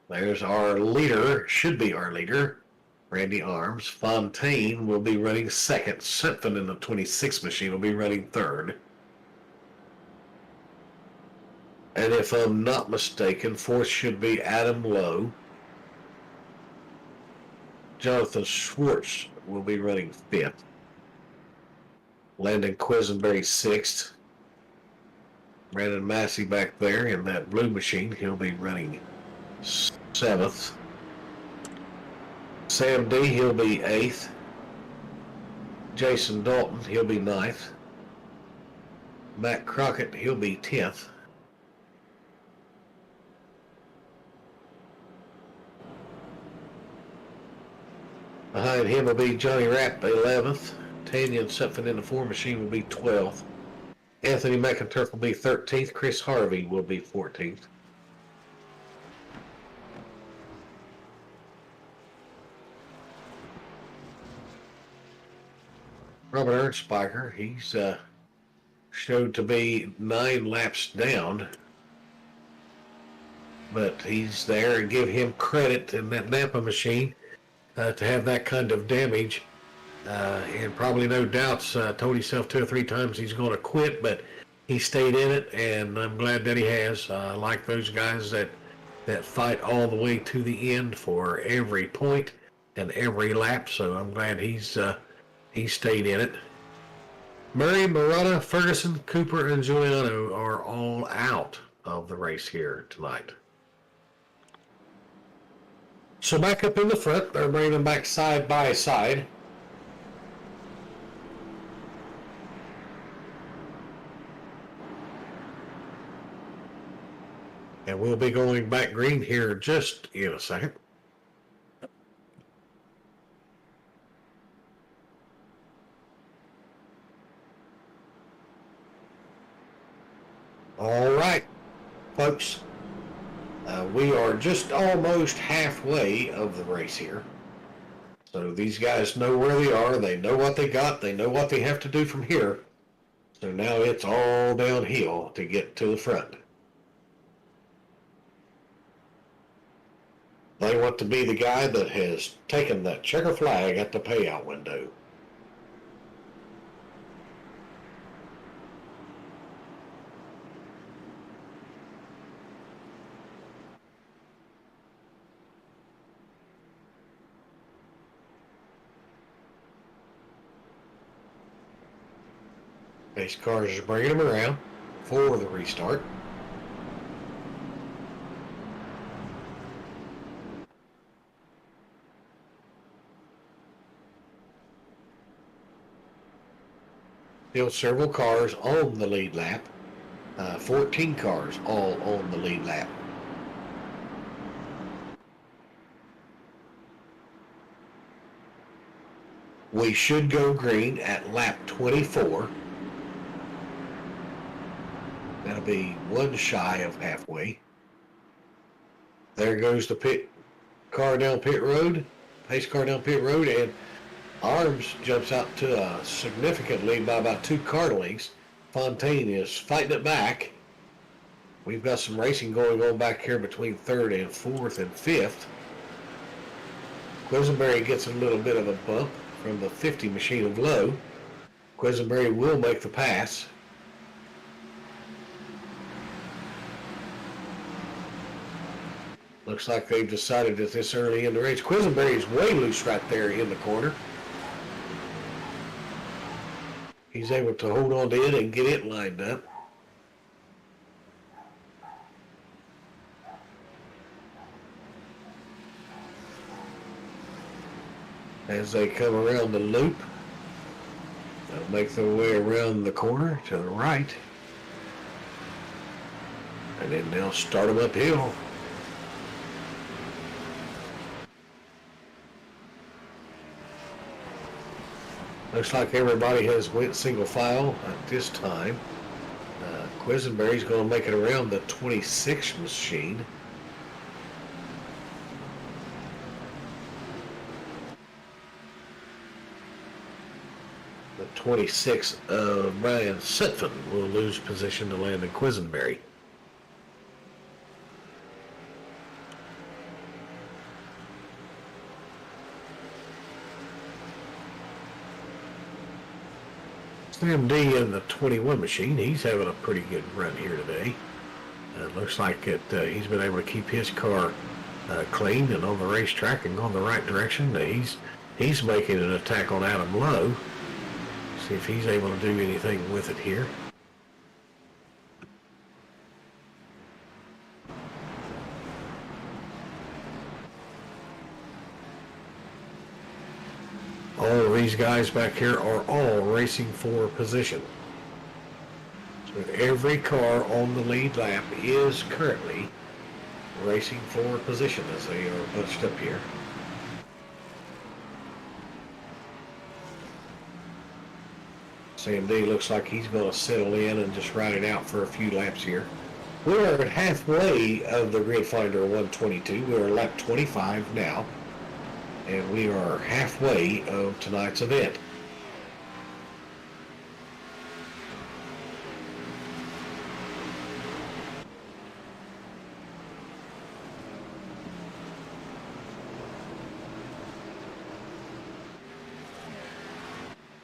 There's our leader, should be our leader, Randy Arms. Fontaine will be running second. Sutphin in the 26 machine will be running third. And if I'm not mistaken, fourth should be Adam Lowe. Jonathan Schwartz will be running fifth. Landon Quisenberry 6th. Brandon Massey back there in that blue machine. He'll be running 7th. Sam D, he'll be 8th. Jason Dalton, he'll be 9th. Matt Crockett, he'll be 10th. Behind him will be Johnny Rapp, 11th. Tanya and something in the 4 machine will be 12th. Anthony McInturk will be 13th. Chris Harvey will be 14th. Robert Ernstspiker, he's showed to be 9 laps down, but he's there, and give him credit in that Napa machine to have that kind of damage. And probably no doubts told himself 2 or 3 times he's going to quit, but he stayed in it, and I'm glad that he has. I like those guys that fight all the way to the end for every point and every lap, so I'm glad he stayed in it. Murray, Murata, Ferguson, Cooper, and Giuliano are all out of the race here tonight. So back up in the front, they're bringing them back side by side. And we'll be going back green here just in a second. All right, folks. We are just almost halfway of the race here. So these guys know where they are. They know what they got. They know what they have to do from here. So now it's all downhill to get to the front. They want to be the guy that has taken that checker flag at the payout window. Pace cars is bringing them around for the restart. Still several cars on the lead lap. 14 cars all on the lead lap. We should go green at lap 24. That'll be one shy of halfway. There goes the pace car down pit road, and Arms jumps out to a significant lead by about 2 car lengths. Fontaine is fighting it back. We've got some racing going on back here between 3rd and 4th and 5th. Quisenberry gets a little bit of a bump from the 50 machine of low. Quisenberry will make the pass. Looks like they've decided that this early in the race. Quisenberry is way loose right there in the corner. He's able to hold on to it and get it lined up. As they come around the loop, they'll make their way around the corner to the right. And then they'll start them uphill. Looks like everybody has went single file at this time. Quisenberry's going to make it around the 26 machine. The 26 of Brian Sutphin will lose position to Landon Quisenberry. Sam D in the 21 machine, he's having a pretty good run here today. Looks like he's been able to keep his car clean and on the racetrack and going the right direction. He's making an attack on Adam Lowe. See if he's able to do anything with it here. All of these guys back here are all racing for position. So every car on the lead lap is currently racing for position as they are bunched up here. Sam D looks like he's going to settle in and just ride it out for a few laps here. We are at halfway of the Grid Finder 122. We are lap 25 now, and we are halfway of tonight's event.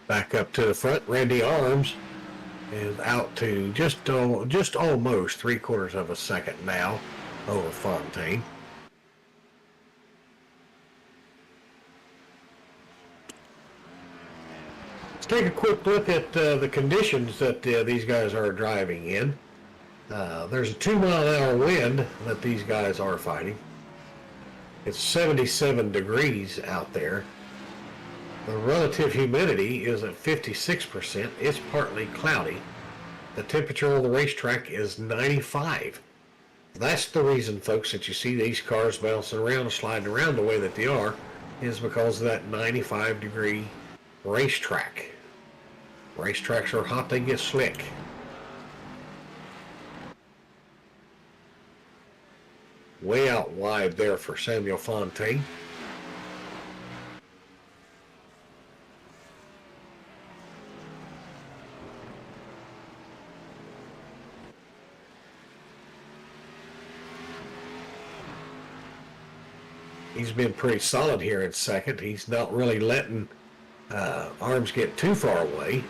Back up to the front, Randy Arms is out to just almost 3/4 of a second now over Fontaine. Let's take a quick look at the conditions that these guys are driving in. There's a 2-mile-an-hour wind that these guys are fighting. It's 77 degrees out there. The relative humidity is at 56%. It's partly cloudy. The temperature on the racetrack is 95. That's the reason, folks, that you see these cars bouncing around and sliding around the way that they are, is because of that 95-degree racetrack. Racetracks are hot, they get slick. Way out wide there for Samuel Fontaine. He's been pretty solid here in second. He's not really letting Arms get too far away.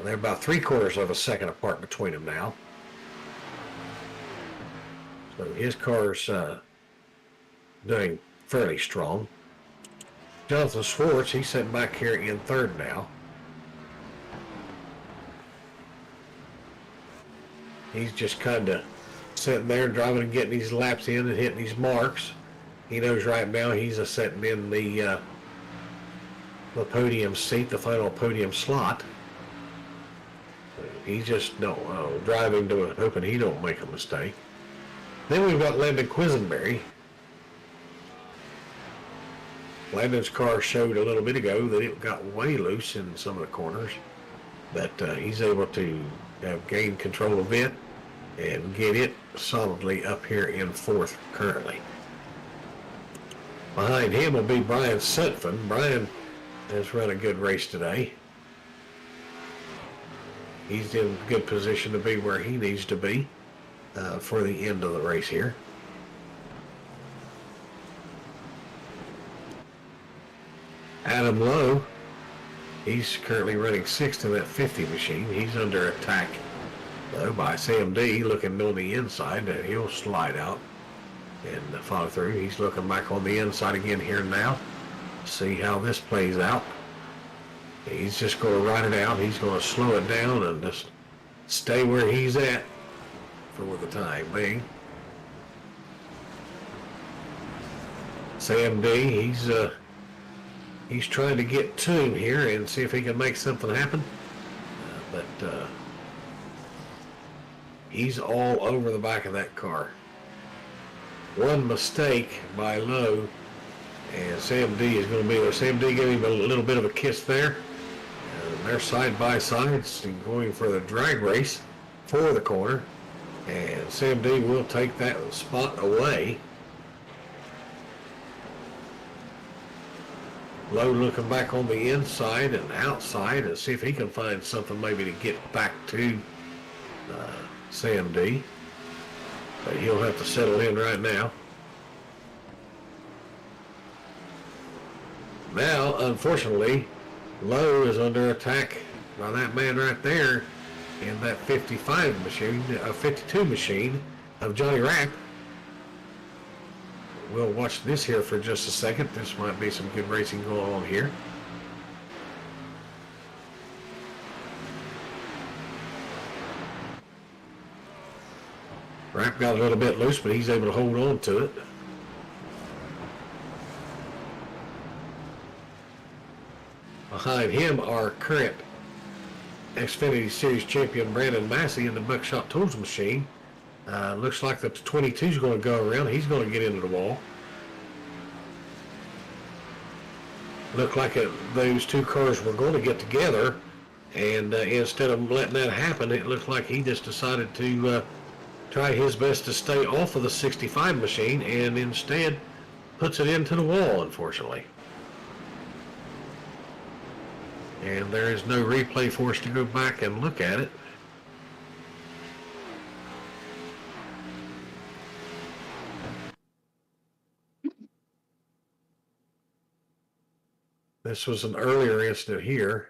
They're about 3/4 of a second apart between them now. So his car's doing fairly strong. Jonathan Schwartz, he's sitting back here in third now. He's just kind of sitting there driving and getting these laps in and hitting these marks. He knows right now he's sitting in the podium seat, the final podium slot. He's just driving to it, hoping he don't make a mistake. Then we've got Landon Quisenberry. Landon's car showed a little bit ago that it got way loose in some of the corners, but he's able to gain control of it and get it solidly up here in fourth currently. Behind him will be Brian Sutphin. Brian has run a good race today. He's in good position to be where he needs to be for the end of the race here. Adam Lowe, he's currently running sixth in that 50 machine. He's under attack though by Sam D, looking on the inside, and he'll slide out and follow through. He's looking back on the inside again here now. See how this plays out. He's just going to ride it out. He's going to slow it down and just stay where he's at for the time being. Sam D, he's trying to get to him here and see if he can make something happen. But he's all over the back of that car. One mistake by Lowe, and Sam D is going to be there. Sam D gave him a little bit of a kiss there. And they're side by side going for the drag race for the corner. And Sam D will take that spot away. Lowe looking back on the inside and outside and see if he can find something maybe to get back to Sam D. But he'll have to settle in right now. Now, unfortunately, Lowe is under attack by that man right there in that 55 machine, 52 machine of Johnny Rapp. We'll watch this here for just a second. This might be some good racing going on here. Wrap got a little bit loose, but he's able to hold on to it. Behind him are current Xfinity Series champion Brandon Massey in the Buckshot Tools machine. Looks like the 22 is going to go around. He's going to get into the wall. Looked like those two cars were going to get together, and instead of letting that happen, it looked like he just decided to try his best to stay off of the 65 machine, and instead puts it into the wall, unfortunately. And there is no replay for us to go back and look at it. This was an earlier incident here.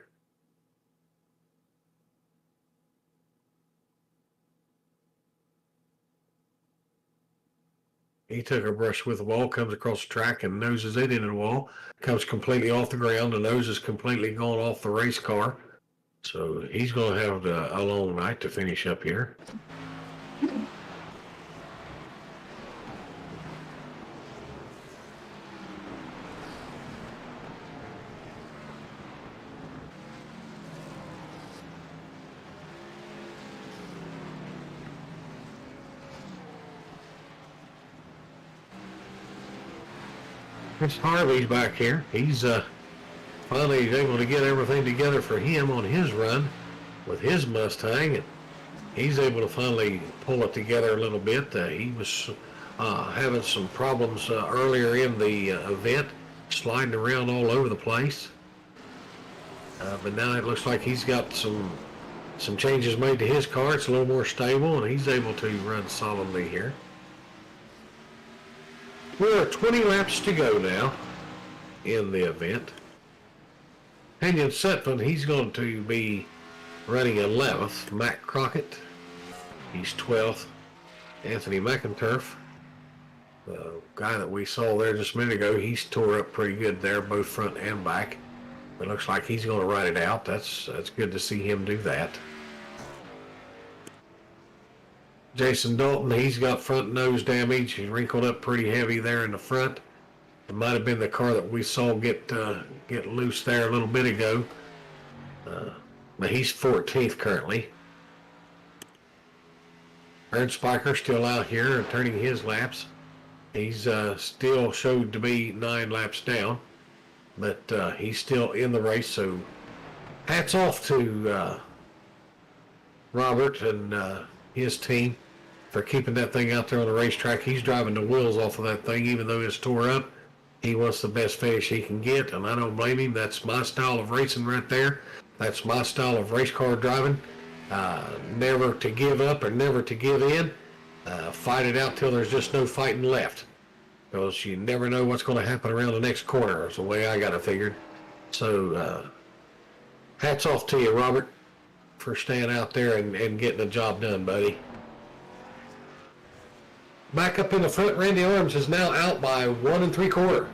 He took a brush with the wall, comes across the track and noses it into the wall, comes completely off the ground. The nose is completely gone off the race car. So he's going to have a long night to finish up here. Chris Harvey's back here. He's finally able to get everything together for him on his run with his Mustang, and he's able to finally pull it together a little bit. He was having some problems earlier in the event, sliding around all over the place. But now it looks like he's got some changes made to his car. It's a little more stable, and he's able to run solidly here. We're 20 laps to go now in the event. Kenyon Sutphin, he's going to be running 11th. Matt Crockett, he's 12th. Anthony McInturf, the guy that we saw there just a minute ago, he's tore up pretty good there, both front and back. It looks like he's going to ride it out. That's good to see him do that. Jason Dalton, he's got front nose damage. He's wrinkled up pretty heavy there in the front. It might have been the car that we saw get loose there a little bit ago. But he's 14th currently. Ernst Spiker still out here and turning his laps. He's still showed to be 9 laps down, but he's still in the race. So hats off to Robert and his team for keeping that thing out there on the racetrack. He's driving the wheels off of that thing, even though it's tore up. He wants the best finish he can get, and I don't blame him. That's my style of racing right there. That's my style of race car driving. Never to give up or never to give in. Fight it out till there's just no fighting left, because you never know what's going to happen around the next corner. That's the way I got it figured. So hats off to you, Robert, for staying out there and getting the job done, buddy. Back up in the front, Randy Arms is now out by 1 3/4.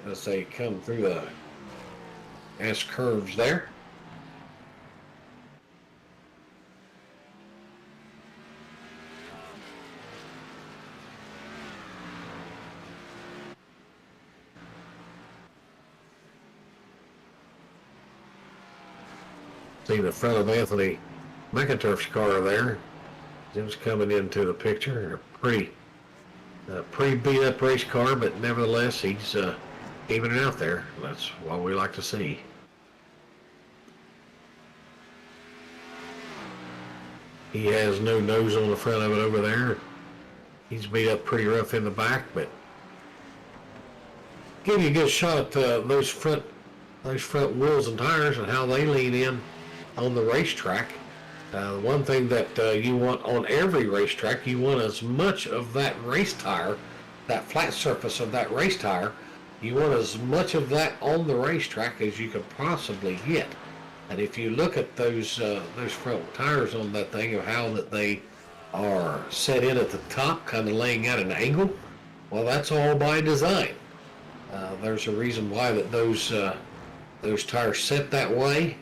As they come through the S curves there. See the front of Anthony McInturf's car there. Jim's coming into the picture. A pretty beat up race car, but nevertheless he's even it out there. That's what we like to see. He has no nose on the front of it over there. He's beat up pretty rough in the back, but give you a good shot at those front wheels and tires and how they lean in on the racetrack. One thing that you want on every racetrack, you want as much of that race tire, that flat surface of that race tire, you want as much of that on the racetrack as you could possibly get. And if you look at those front tires on that thing, of how that they are set in at the top, kind of laying at an angle, well, that's all by design. There's a reason why that those tires set that way.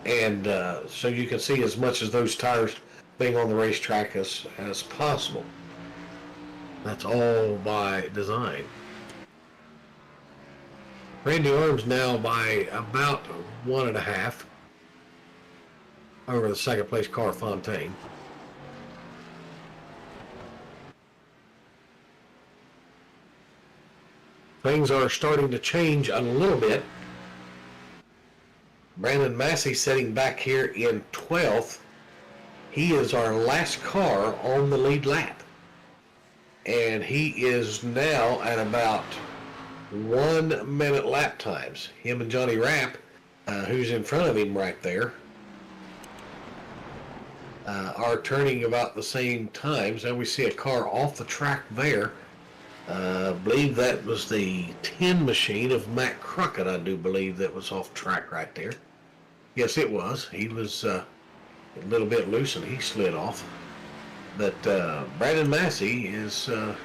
And so you can see as much as those tires being on the racetrack as possible. That's all by design. Randy Arms now by about 1.5 over the second place car, Fontaine. Things are starting to change a little bit. Brandon Massey sitting back here in 12th. He is our last car on the lead lap. And he is now at about 1 minute lap times. Him and Johnny Rapp, who's in front of him right there, are turning about the same times. And we see a car off the track there. I believe that was the 10 machine of Matt Crockett, I do believe, that was off track right there. Yes, it was. He was a little bit loose and he slid off. But Brandon Massey is the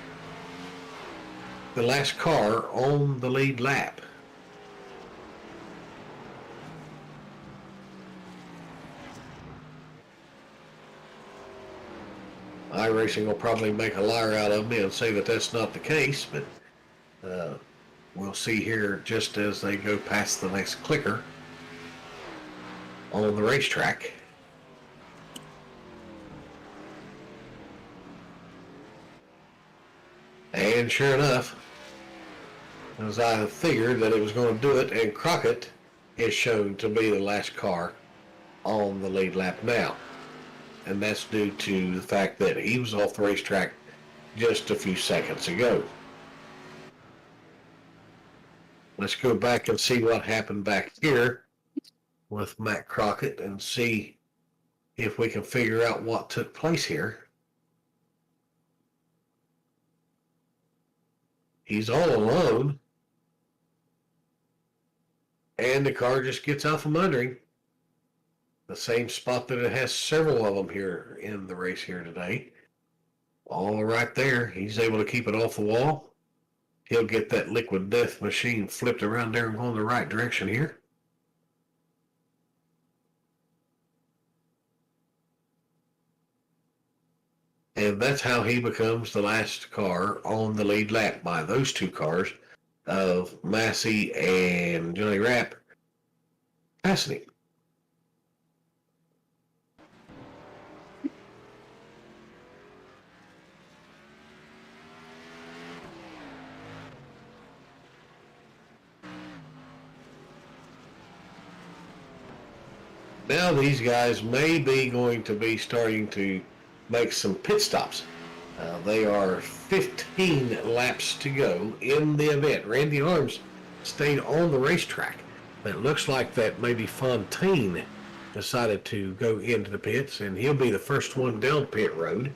last car on the lead lap. iRacing will probably make a liar out of me and say that that's not the case, but we'll see here just as they go past the next clicker on the racetrack. And sure enough, as I figured that it was going to do it, and Crockett is shown to be the last car on the lead lap now. And that's due to the fact that he was off the racetrack just a few seconds ago. Let's go back and see what happened back here with Matt Crockett and see if we can figure out what took place here. He's all alone, and the car just gets out from under him. The same spot that it has several of them here in the race here today. All right there. He's able to keep it off the wall. He'll get that liquid death machine flipped around there and go in the right direction here. And that's how he becomes the last car on the lead lap by those two cars of Massey and Johnny Rapp passing him. Now these guys may be going to be starting to make some pit stops. They are 15 laps to go in the event. Randy Arms stayed on the racetrack. It looks like that maybe Fontaine decided to go into the pits, and he'll be the first one down pit road.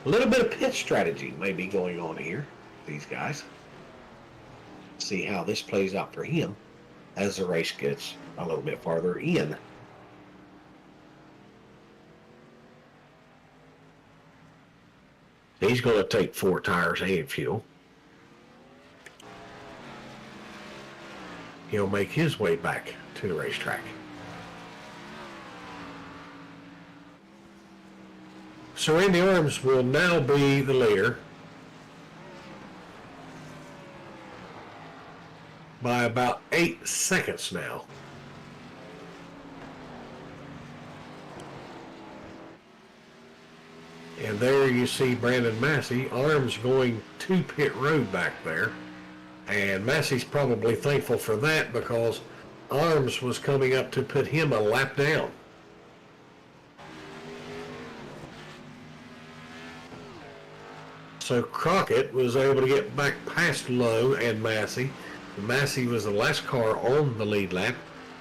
A little bit of pit strategy may be going on here, these guys. See how this plays out for him as the race gets a little bit farther in. He's going to take 4 tires and fuel. He'll make his way back to the racetrack. So Randy Arms will now be the leader by about 8 seconds now. And there you see Brandon Massey, Arms going to pit road back there. And Massey's probably thankful for that because Arms was coming up to put him a lap down. So Crockett was able to get back past Lowe and Massey. Massey was the last car on the lead lap.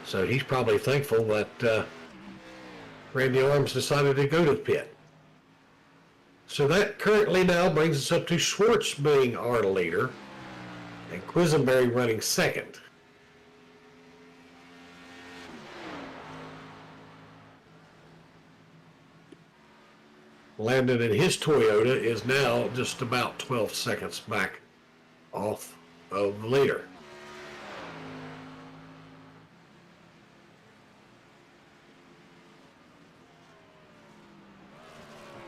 So he's probably thankful that Randy Arms decided to go to the pit. So that currently now brings us up to Schwartz being our leader and Quisenberry running second. Landon in his Toyota is now just about 12 seconds back off of the leader.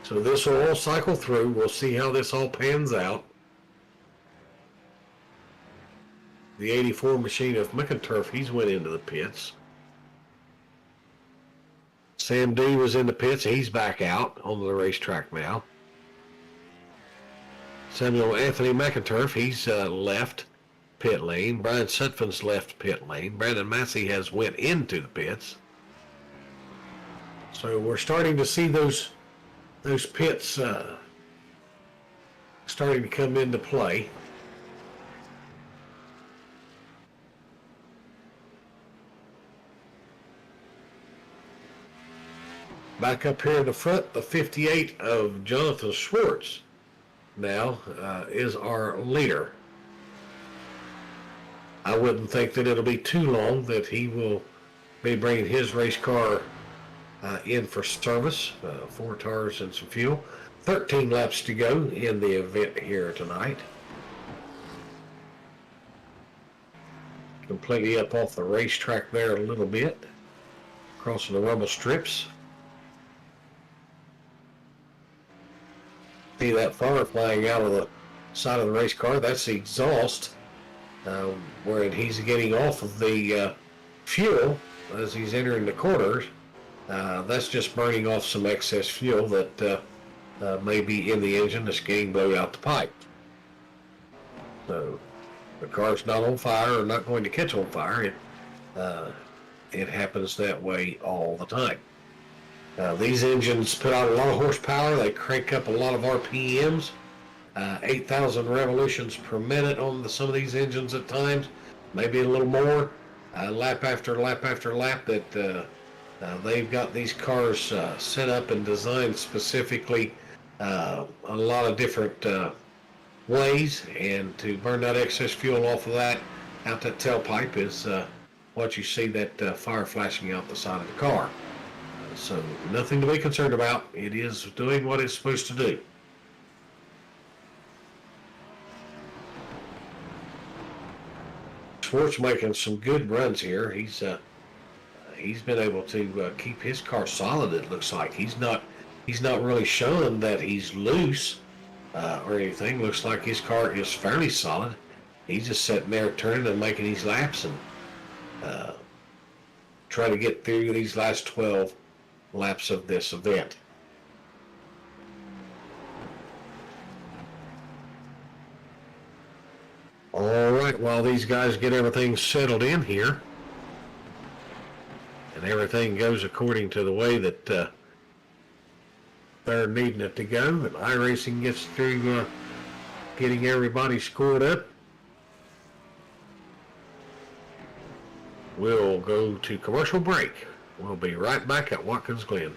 So this will all cycle through. We'll see how this all pans out. The 84 machine of McInturf, he's went into the pits. Sam D was in the pits. He's back out on the racetrack now. Samuel Anthony McInturf, he's left pit lane. Brian Sutphen's left pit lane. Brandon Massey has went into the pits. So we're starting to see those pits starting to come into play. Back up here in the front, the 58 of Jonathan Schwartz now is our leader. I wouldn't think that it'll be too long that he will be bringing his race car in for service. 4 tires and some fuel. 13 laps to go in the event here tonight. Completely up off the racetrack there a little bit. Crossing the rumble strips. See that fire flying out of the side of the race car? That's the exhaust where he's getting off of the fuel as he's entering the corners. That's just burning off some excess fuel that may be in the engine that's getting blown out the pipe. So the car's not on fire or not going to catch on fire. It happens that way all the time. These engines put out a lot of horsepower. They crank up a lot of RPMs. 8,000 revolutions per minute on some of these engines at times, maybe a little more. Lap after lap after lap that they've got these cars set up and designed specifically a lot of different ways, and to burn that excess fuel off of that out that tailpipe is what you see that fire flashing out the side of the car. So nothing to be concerned about. It is doing what it's supposed to do. Schwartz making some good runs here. He's been able to keep his car solid. It looks like he's not really showing that he's loose or anything. Looks like his car is fairly solid. He's just sitting there turning and making these laps and trying to get through these last 12 laps of this event. All right, while these guys get everything settled in here and everything goes according to the way that they're needing it to go, and iRacing gets through getting everybody scored up, we'll go to commercial break. We'll be right back at Watkins Glen.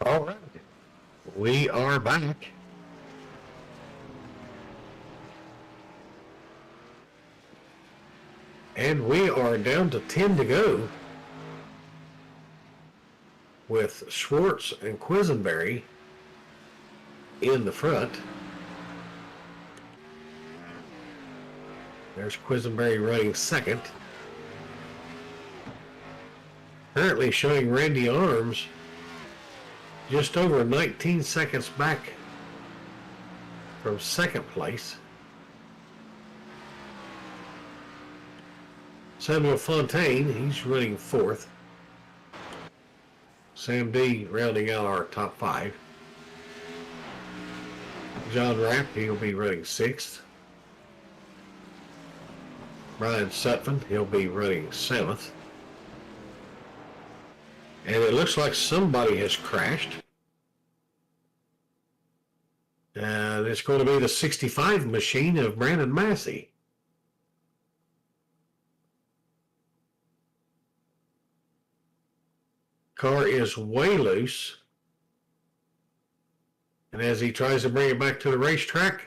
All right, we are back. And we are down to 10 to go with Schwartz and Quisenberry in the front. There's Quisenberry running second. Currently showing Randy Arms just over 19 seconds back from second place. Samuel Fontaine, he's running 4th. Sam D rounding out our top 5. John Rapp, he'll be running 6th. Brian Sutphin, he'll be running 7th. And it looks like somebody has crashed. And it's going to be the 65 machine of Brandon Massey. Car is way loose. And as he tries to bring it back to the racetrack,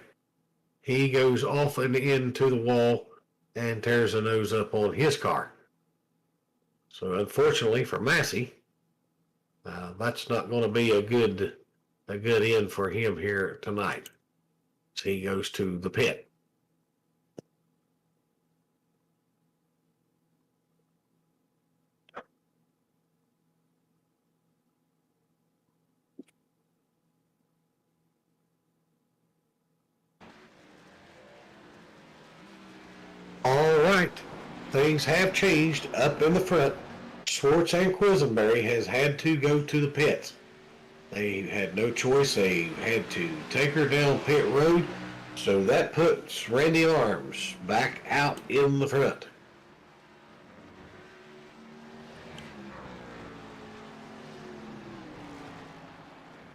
he goes off and into the wall and tears the nose up on his car. So unfortunately for Massey, that's not going to be a good end for him here tonight. So he goes to the pit. All right, things have changed up in the front. Schwartz and Quisenberry has had to go to the pits. They had no choice. They had to take her down pit road. So that puts Randy Arms back out in the front.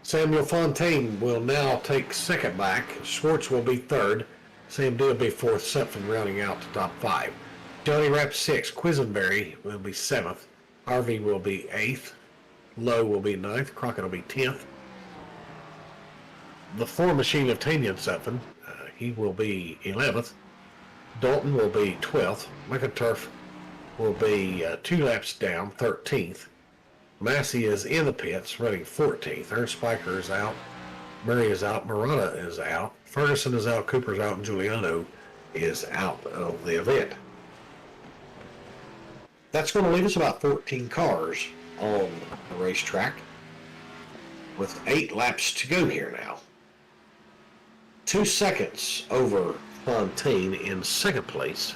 Samuel Fontaine will now take 2nd back. Schwartz will be 3rd. Sam D will be 4th. Sutphin rounding out to top 5. Johnny Rapp 6th. Quisenberry will be 7th. Harvey will be 8th. Lowe will be 9th. Crockett will be 10th. The 4 machine of Tanyan Sutphin, he will be 11th. Dalton will be 12th. McInturf will be 2 laps down, 13th. Massey is in the pits, running 14th. Ernst Spiker is out. Murray is out. Murata is out. Ferguson is out. Cooper's out. And Giuliano is out of the event. That's going to leave us about 14 cars on the racetrack with 8 laps to go here now. 2 seconds over Fontaine in 2nd place.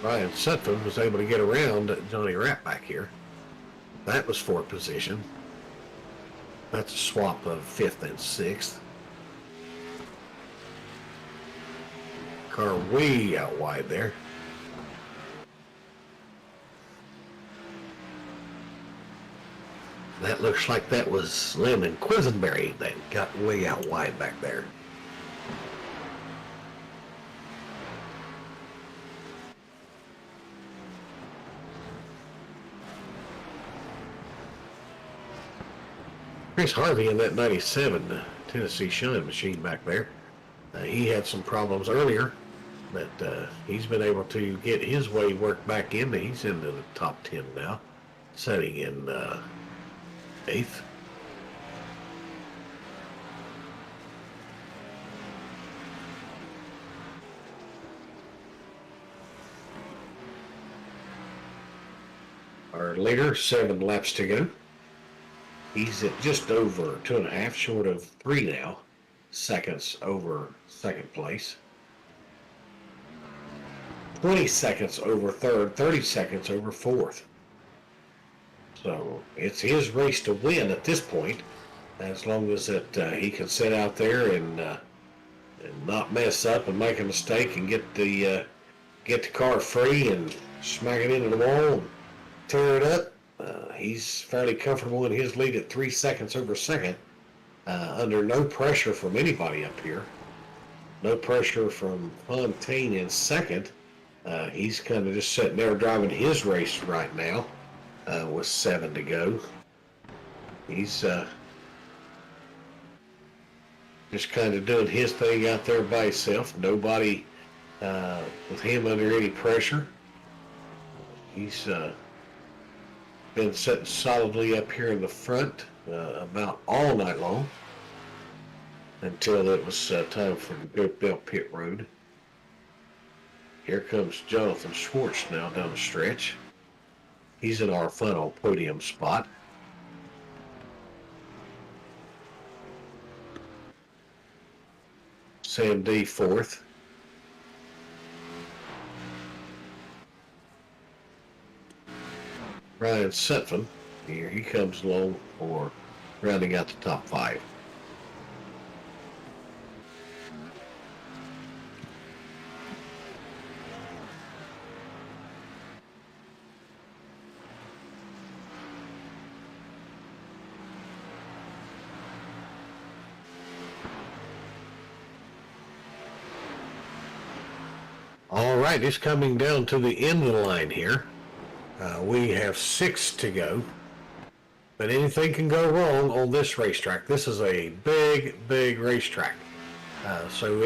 Ryan Sutphin was able to get around Johnny Rapp back here. That was 4th position. That's a swap of 5th and 6th. Car way out wide there. That looks like that was Lim and Quisenberry that got way out wide back there. Chris Harvey in that 97 Tennessee Shine machine back there. He had some problems earlier, but he's been able to get his way worked back in. He's into the top 10 now, setting in 8th. Our leader, 7 laps to go. He's at just over 2.5, short of 3 now, seconds over 2nd place. 20 seconds over 3rd, 30 seconds over 4th. So it's his race to win at this point, as long as that he can sit out there and not mess up and make a mistake and get the car free and smack it into the wall and tear it up. He's fairly comfortable in his lead at 3 seconds over 2nd, under no pressure from anybody up here. No pressure from Fontaine in 2nd. He's kind of just sitting there driving his race right now with 7 to go. He's just kind of doing his thing out there by himself. Nobody with him under any pressure. He's been sitting solidly up here in the front about all night long until it was time for the go down pit road. Here comes Jonathan Schwartz now down the stretch. He's in our final podium spot. Sam D fourth. Ryan Sutphin, here he comes along for rounding out the top 5. All right, it's coming down to the end of the line here. We have 6 to go, but anything can go wrong on this racetrack. This is a big racetrack, so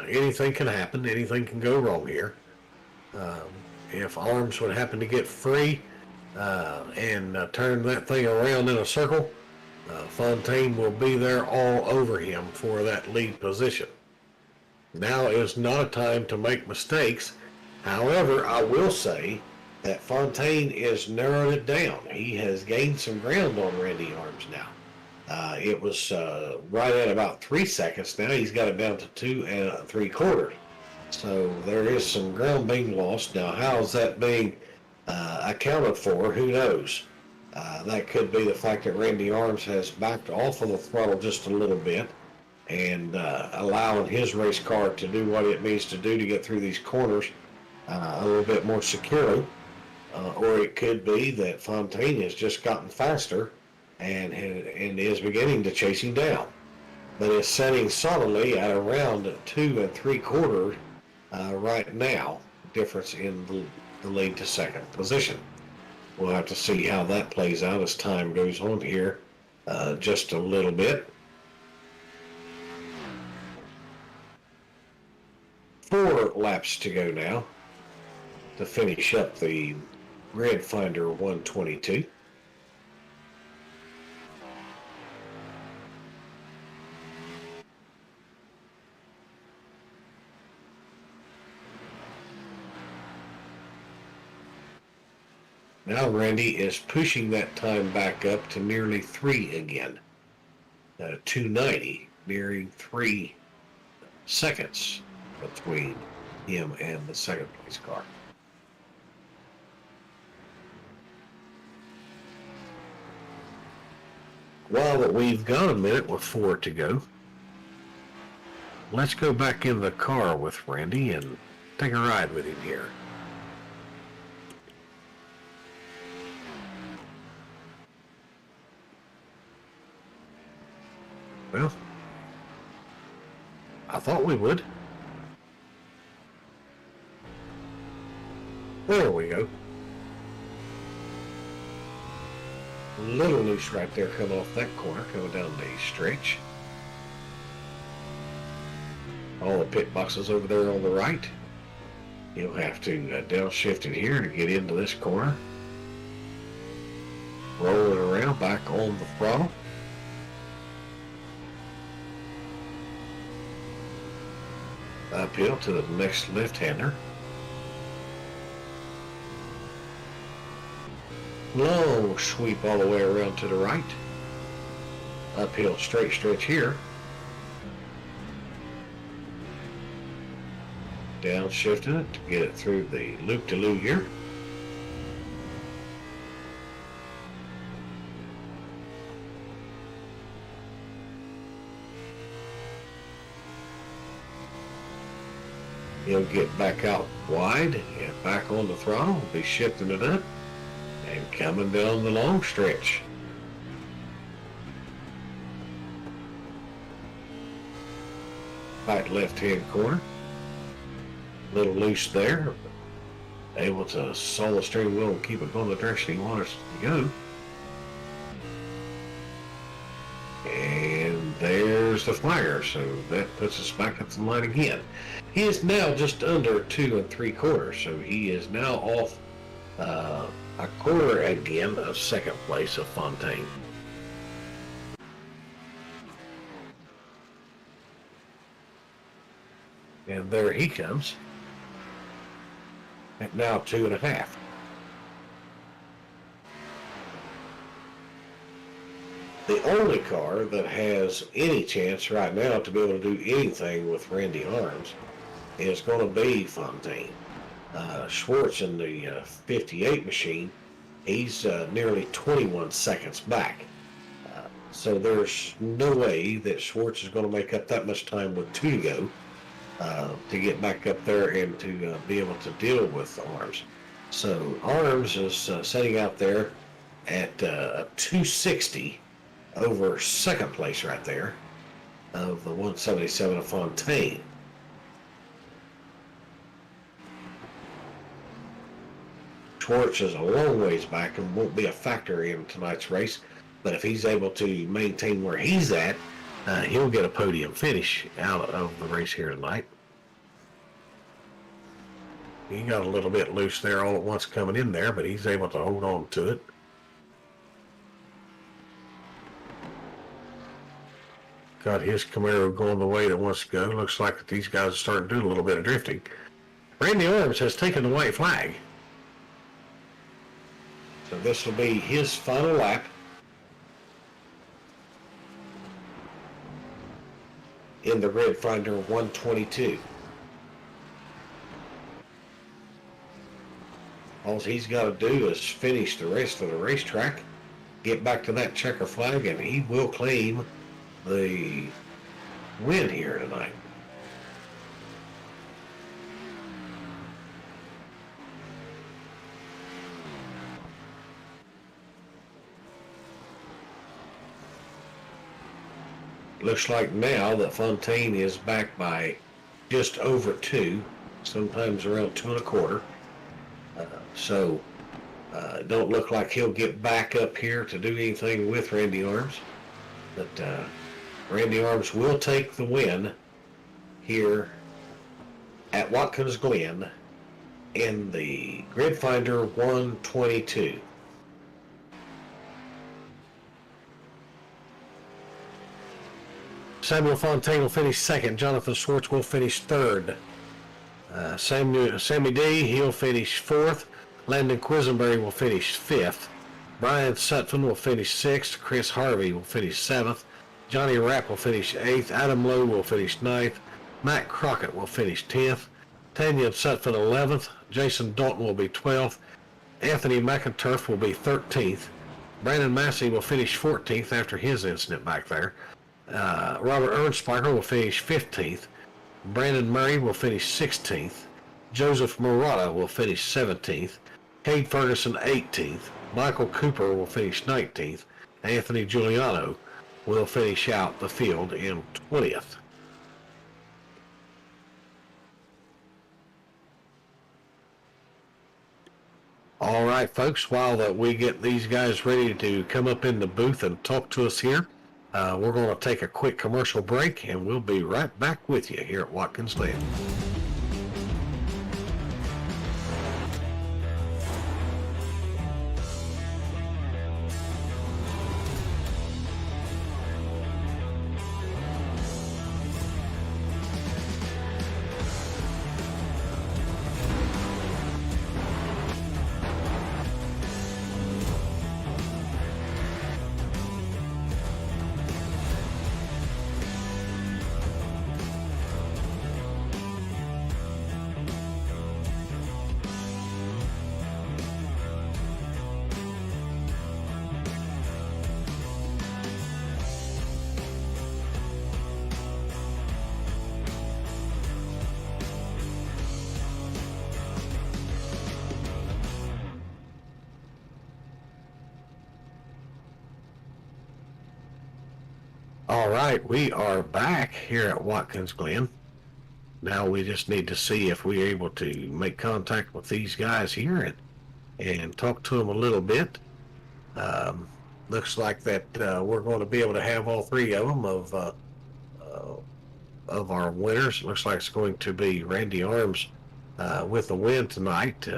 anything can happen. Anything can go wrong here. If Arms would happen to get free and turn that thing around in a circle, Fontaine will be there all over him for that lead position. Now is not a time to make mistakes. However, I will say that Fontaine has narrowed it down. He has gained some ground on Randy Arms now. It was right at about 3 seconds. Now he's got it down to 2 3/4. So there is some ground being lost. Now, how is that being accounted for? Who knows? That could be the fact that Randy Arms has backed off of the throttle just a little bit and allowing his race car to do what it needs to do to get through these corners a little bit more securely. Or it could be that Fontaine has just gotten faster and is beginning to chase him down. But it's setting solidly at around 2 3/4 right now, difference in the lead to second position. We'll have to see how that plays out as time goes on here just a little bit. 4 laps to go now to finish up the Grid Finder 122. Now Randy is pushing that time back up to nearly 3 again. 290, nearing 3 seconds between him and the second place car. Well, that we've got a minute with 4 to go, let's go back in the car with Randy and take a ride with him here. Well, I thought we would. There we go. A little loose right there coming off that corner, coming down the stretch. All the pit boxes over there on the right. You'll have to downshift it here to get into this corner. Roll it around back on the throttle. Uphill to the next left-hander. Long sweep all the way around to the right. Uphill straight stretch here. Downshifting it to get it through the loop-de-loop here. He'll get back out wide and back on the throttle, be shifting it up and coming down the long stretch. Right left-hand corner. A little loose there. Able to saw the steering wheel and keep it going the direction he wants to go. And there's the flyer, so that puts us back at the line again. He is now just under 2 3/4, so he is now off a quarter again of second place of Fontaine. And there he comes. At now 2 1/2. The only car that has any chance right now to be able to do anything with Randy Arms is going to be Fontaine. Schwartz in the 58 machine, he's nearly 21 seconds back. So there's no way that Schwartz is going to make up that much time with 2 to go to get back up there and to be able to deal with Arms. So Arms is sitting out there at 260 over second place right there of the 177 of Fontaine. Schwartz is a long ways back and won't be a factor in tonight's race, but if he's able to maintain where he's at, he'll get a podium finish out of the race here tonight. He got a little bit loose there all at once coming in there, but he's able to hold on to it. Got his Camaro going the way that wants to go. Looks like that these guys are starting to do a little bit of drifting. Randy Arms has taken the white flag. So this will be his final lap. In the Red Finder 122. All he's got to do is finish the rest of the racetrack, get back to that checker flag, and he will claim the win here tonight. Looks like now that Fontaine is back by just over 2, sometimes around 2 1/4. So don't look like he'll get back up here to do anything with Randy Arms. But Randy Arms will take the win here at Watkins Glen in the Grid Finder 122. Samuel Fontaine will finish second. Jonathan Schwartz will finish third. Sammy D, he'll finish fourth. Landon Quisenberry will finish fifth. Brian Sutphin will finish sixth. Chris Harvey will finish seventh. Johnny Rapp will finish eighth. Adam Lowe will finish ninth. Matt Crockett will finish 10th. Tanya Sutphin 11th. Jason Dalton will be 12th. Anthony McInturf will be 13th. Brandon Massey will finish 14th after his incident back there. Robert Ernstbacher will finish 15th. Brandon Murray will finish 16th. Joseph Murata will finish 17th. Cade Ferguson 18th. Michael Cooper will finish 19th. Anthony Giuliano will finish out the field in 20th. All right, folks, while we get these guys ready to come up in the booth and talk to us here, we're going to take a quick commercial break, and we'll be right back with you here at Watkins Glen. All right, we are back here at Watkins Glen. Now we just need to see if we're able to make contact with these guys here and talk to them a little bit. Looks like that we're going to be able to have all three of them of our winners. Looks like it's going to be Randy Arms with the win tonight.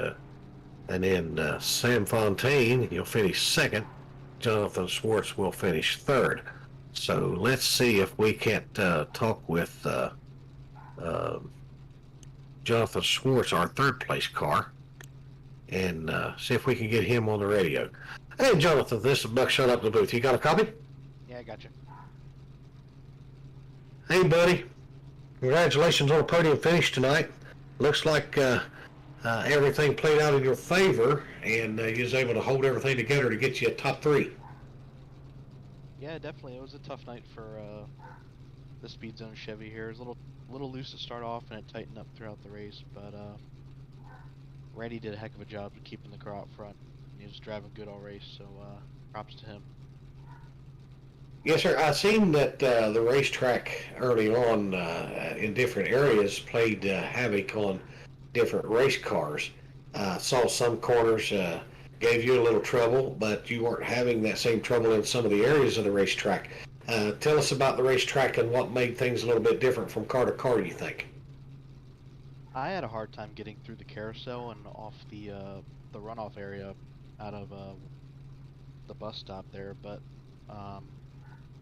And then Sam Fontaine, he'll finish second. Jonathan Schwartz will finish third. So let's see if we can't talk with Jonathan Schwartz, our third place car, and see if we can get him on the radio. Hey, Jonathan, this is Buck showing up in the booth. You got a copy? Yeah, I got you. Hey, buddy. Congratulations on a podium finish tonight. Looks like everything played out in your favor, and you was able to hold everything together to get you a top 3. Yeah, definitely. It was a tough night for the Speed Zone Chevy here. It was a little loose to start off, and it tightened up throughout the race. But Randy did a heck of a job of keeping the car out front. He was driving good all race, so props to him. Yes, sir. I seen that the racetrack early on in different areas played havoc on different race cars. Saw some corners gave you a little trouble, but you weren't having that same trouble in some of the areas of the racetrack. Tell us about the racetrack and what made things a little bit different from car to car, you think? I had a hard time getting through the carousel and off the runoff area out of the bus stop there, but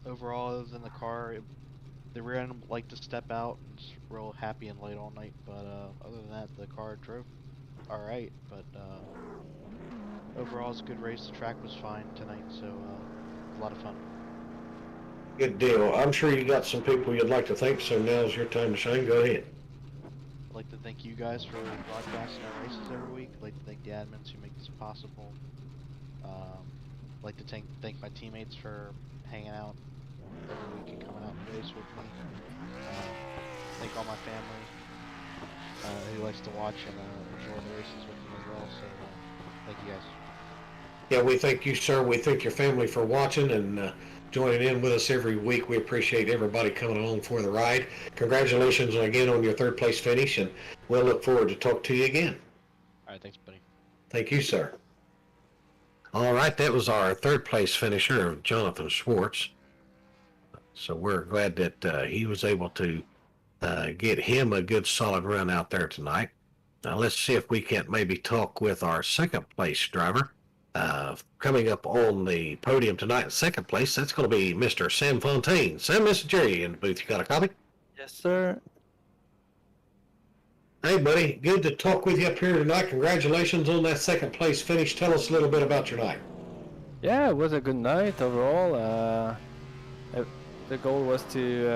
overall, other than the car, the rear end liked to step out and was real happy and late all night. But other than that, the car drove all right. But overall, it's a good race. The track was fine tonight, so a lot of fun. Good deal. I'm sure you got some people you'd like to thank, so now's your time to shine. Go ahead. I'd like to thank you guys for broadcasting our races every week. I'd like to thank the admins who make this possible. I'd like to thank my teammates for hanging out every week and coming out and race with me. Thank all my family who likes to watch and enjoy the races with me as well. So thank you guys. Yeah, we thank you, sir. We thank your family for watching and joining in with us every week. We appreciate everybody coming along for the ride. Congratulations again on your 3rd place finish, and we'll look forward to talk to you again. All right, thanks, buddy. Thank you, sir. All right, that was our 3rd place finisher, Jonathan Schwartz. So we're glad that he was able to get him a good solid run out there tonight. Now let's see if we can't maybe talk with our 2nd place driver. Coming up on the podium tonight in 2nd place, that's going to be Mr. Sam Fontaine. Sam, Mr. Jerry in the booth. You got a copy? Yes, sir. Hey, buddy. Good to talk with you up here tonight. Congratulations on that 2nd place finish. Tell us a little bit about your night. Yeah, it was a good night overall. The goal was to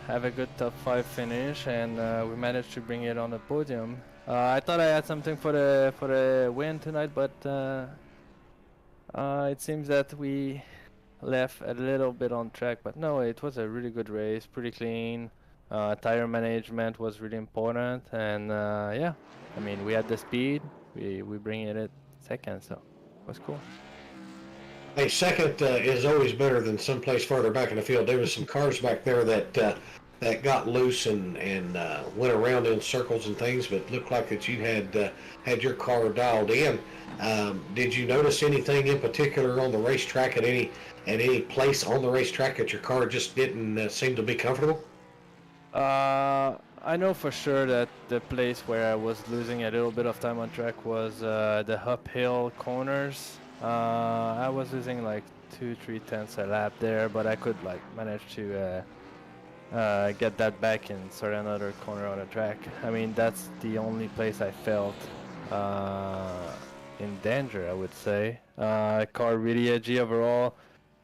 have a good top 5 finish, and we managed to bring it on the podium. I thought I had something for the win tonight, but it seems that we left a little bit on track. But no, it was a really good race, pretty clean. Tire management was really important, and yeah, I mean, we had the speed. We bring it at 2nd, so it was cool. Hey, 2nd is always better than someplace further back in the field. There was some cars back there that got loose and went around in circles and things, but looked like that you had your car dialed in. Did you notice anything in particular on the racetrack at any place on the racetrack that your car just didn't seem to be comfortable? I know for sure that the place where I was losing a little bit of time on track was the uphill corners. I was losing like 2-3 tenths a lap there, but I could like manage to get that back and start another corner on the track. I mean, that's the only place I felt in danger, I would say. Car really edgy overall.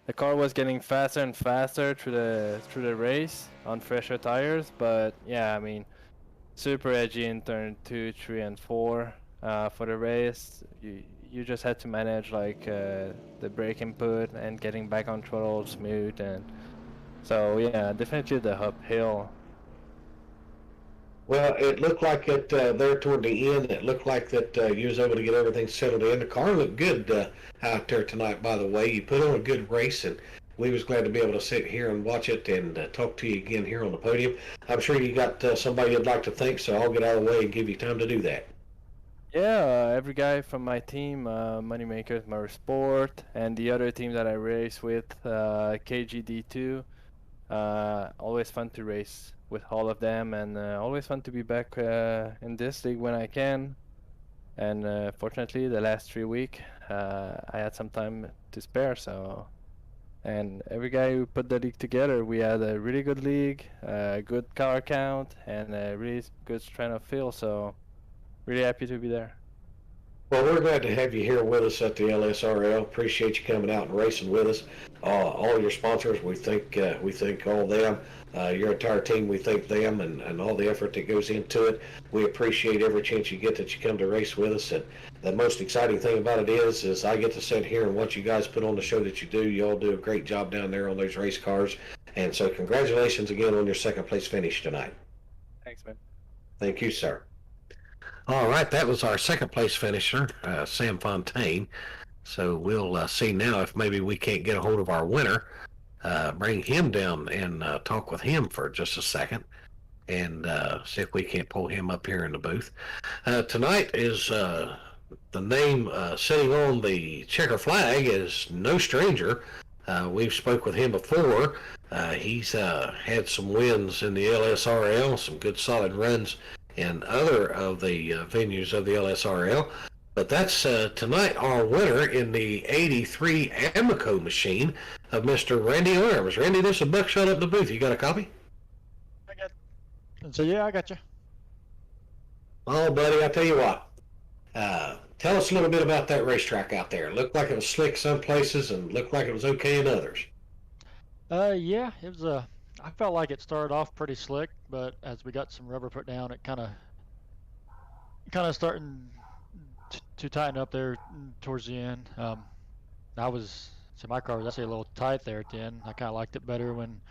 The car was getting faster and faster through the race on fresher tires, but yeah, I mean, super edgy in turn 2, 3, and 4 for the race. You just had to manage like the brake input and getting back on throttle smooth, and so yeah, definitely the uphill. Well, it looked like it there toward the end. It looked like that you was able to get everything settled in. The car looked good out there tonight, by the way. You put on a good race, and we was glad to be able to sit here and watch it and talk to you again here on the podium. I'm sure you got somebody you'd like to thank, so I'll get out of the way and give you time to do that. Yeah, every guy from my team, Moneymakers Motorsport, and the other team that I race with, KGD2. Always fun to race with all of them, and always fun to be back in this league when I can. And fortunately, the last 3 weeks, I had some time to spare. So, and every guy who put the league together, we had a really good league, good car count, and a really good strength of field. So, really happy to be there. Well, we're glad to have you here with us at the LSRL. Appreciate you coming out and racing with us. All your sponsors, we thank all them. Your entire team, we thank them and all the effort that goes into it. We appreciate every chance you get that you come to race with us. And the most exciting thing about it is I get to sit here and watch you guys put on the show that you do. You all do a great job down there on those race cars. And so congratulations again on your second place finish tonight. Thanks, man. Thank you, sir. All right, that was our second place finisher, Sam Fontaine. So we'll see now if maybe we can't get a hold of our winner, bring him down and talk with him for just a second and see if we can't pull him up here in the booth. Tonight is the name sitting on the checker flag is no stranger. We've spoke with him before. He's had some wins in the LSRL, some good solid runs in other of the venues of the LSRL. But that's tonight our winner in the 83 Amico machine of Mr. Randy Arms. Randy, there's a buckshot up the booth. You got a copy? I got you. Oh, buddy, I tell you what. Tell us a little bit about that racetrack out there. It looked like it was slick some places and looked like it was okay in others. Yeah, it was I felt like it started off pretty slick, but as we got some rubber put down, it kind of starting to tighten up there towards the end. My car was actually a little tight there at the end. I kind of liked it better when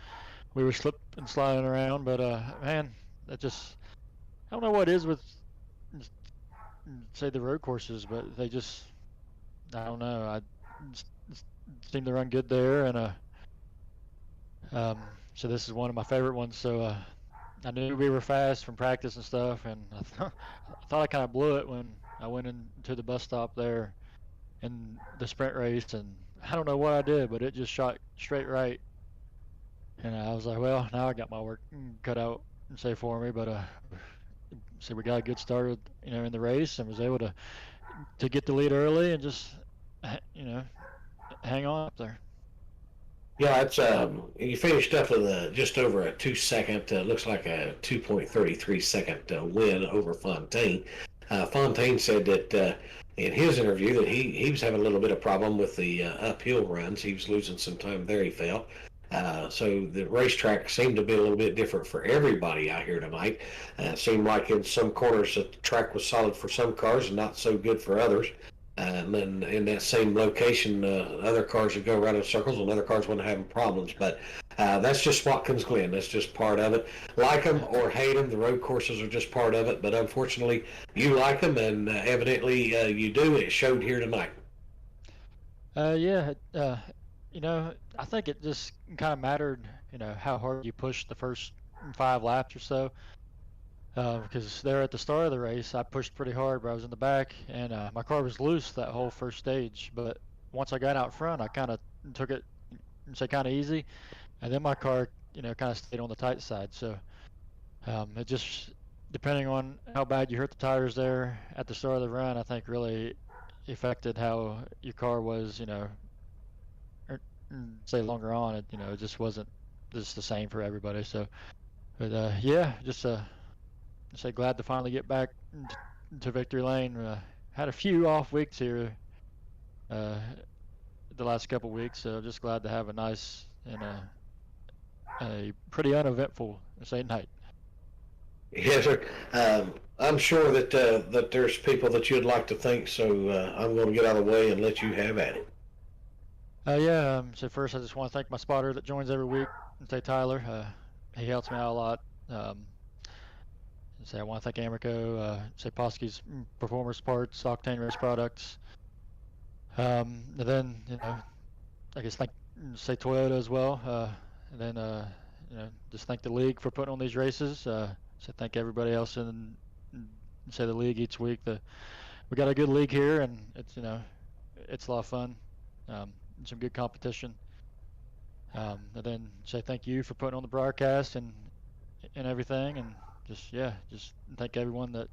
we were slipping and sliding around, but man, I don't know what it is with say the road courses, but they just, I don't know, I seem to run good there, and so this is one of my favorite ones. So I knew we were fast from practice and stuff, and I thought I kind of blew it when I went into the bus stop there in the sprint race, and I don't know what I did, but it just shot straight right, and I was like, well, now I got my work cut out and say for me, but so we got a good start, in the race, and was able to get the lead early and just, hang on up there. Yeah, it's you finished up with just over a 2-second, looks like a 2.33 second win over Fontaine. Fontaine said that in his interview that he was having a little bit of problem with the uphill runs. He was losing some time there, he felt. So the racetrack seemed to be a little bit different for everybody out here tonight. It seemed like in some corners the track was solid for some cars and not so good for others. And then in that same location, other cars would go around in circles and other cars wouldn't have problems. But that's just Watkins Glen. That's just part of it. Like them or hate them, the road courses are just part of it. But unfortunately, you like them, and evidently you do. It showed here tonight. I think it just kind of mattered, how hard you pushed the first 5 laps or so. Because there at the start of the race, I pushed pretty hard, but I was in the back, and my car was loose that whole first stage. But once I got out front, I kind of took it, kind of easy, and then my car, kind of stayed on the tight side. So it just, depending on how bad you hurt the tires there at the start of the run, I think really affected how your car was, say longer on. It just wasn't just the same for everybody. So, but say glad to finally get back to victory lane. Had a few off weeks here the last couple weeks, so just glad to have a nice and a pretty uneventful night. Yes, sir. I'm sure that there's people that you'd like to thank, so I'm going to get out of the way and let you have at it. So first, I just want to thank my spotter that joins every week, Tyler. He helps me out a lot. I want to thank Amoco, Poske's Performance Parts, Octane Race Products. And then, I guess Toyota as well. And then, just thank the league for putting on these races. Thank everybody else in the league each week. We got a good league here, and it's it's a lot of fun. Some good competition. And then thank you for putting on the broadcast and everything, and just thank everyone that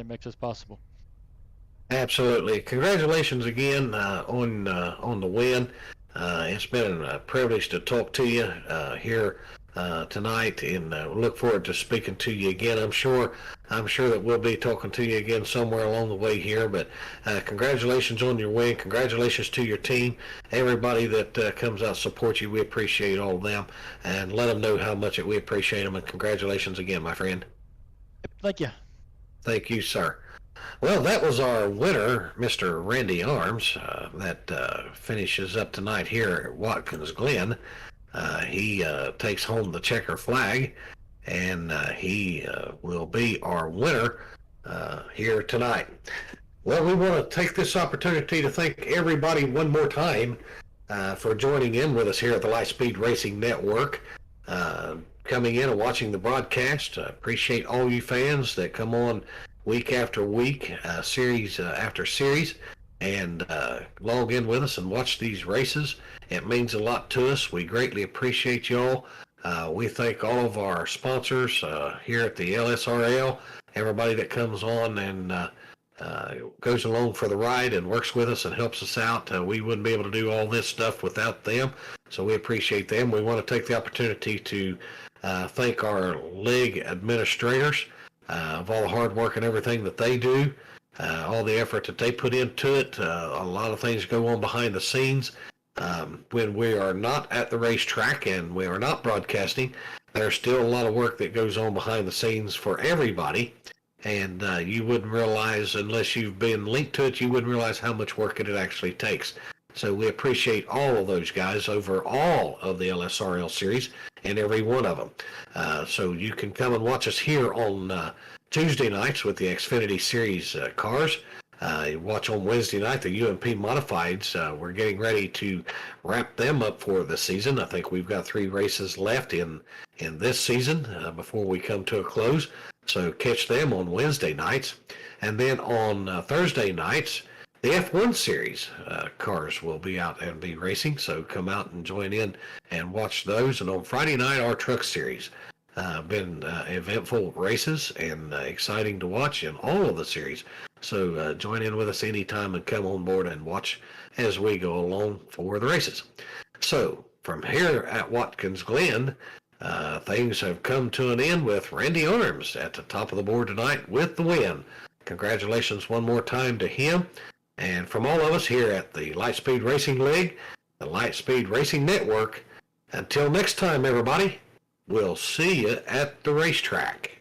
makes this possible. Absolutely. Congratulations again on the win. It's been a privilege to talk to you here tonight, and look forward to speaking to you again. I'm sure that we'll be talking to you again somewhere along the way here. But congratulations on your win. Congratulations to your team. Everybody that comes out to support you, we appreciate all of them, and let them know how much we appreciate them. And congratulations again, my friend. Thank you. Thank you, sir. Well, that was our winner, Mr. Randy Arms, that finishes up tonight here at Watkins Glen. He takes home the checker flag, and he will be our winner here tonight. Well, we want to take this opportunity to thank everybody one more time for joining in with us here at the Lightspeed Racing Network, coming in and watching the broadcast. Appreciate all you fans that come on week after week, series after series, and log in with us and watch these races. It means a lot to us. We greatly appreciate y'all. We thank all of our sponsors here at the LSRL, everybody that comes on and goes along for the ride and works with us and helps us out. We wouldn't be able to do all this stuff without them, so we appreciate them. We want to take the opportunity to thank our league administrators of all the hard work and everything that they do, all the effort that they put into it. A lot of things go on behind the scenes. When we are not at the racetrack and we are not broadcasting, there's still a lot of work that goes on behind the scenes for everybody. And you wouldn't realize, unless you've been linked to it, you wouldn't realize how much work it actually takes. So we appreciate all of those guys over all of the LSRL series and every one of them. So you can come and watch us here on Tuesday nights with the Xfinity Series cars. Watch on Wednesday night the UMP Modifieds. We're getting ready to wrap them up for the season. I think we've got 3 races left in this season before we come to a close. So catch them on Wednesday nights. And then on Thursday nights, the F1 Series cars will be out and be racing. So come out and join in and watch those. And on Friday night, our Truck Series. Been eventful races and exciting to watch in all of the series. So join in with us anytime and come on board and watch as we go along for the races. So from here at Watkins Glen, things have come to an end with Randy Arms at the top of the board tonight with the win. Congratulations one more time to him. And from all of us here at the Lightspeed Racing League, the Lightspeed Racing Network, until next time, everybody, we'll see you at the racetrack.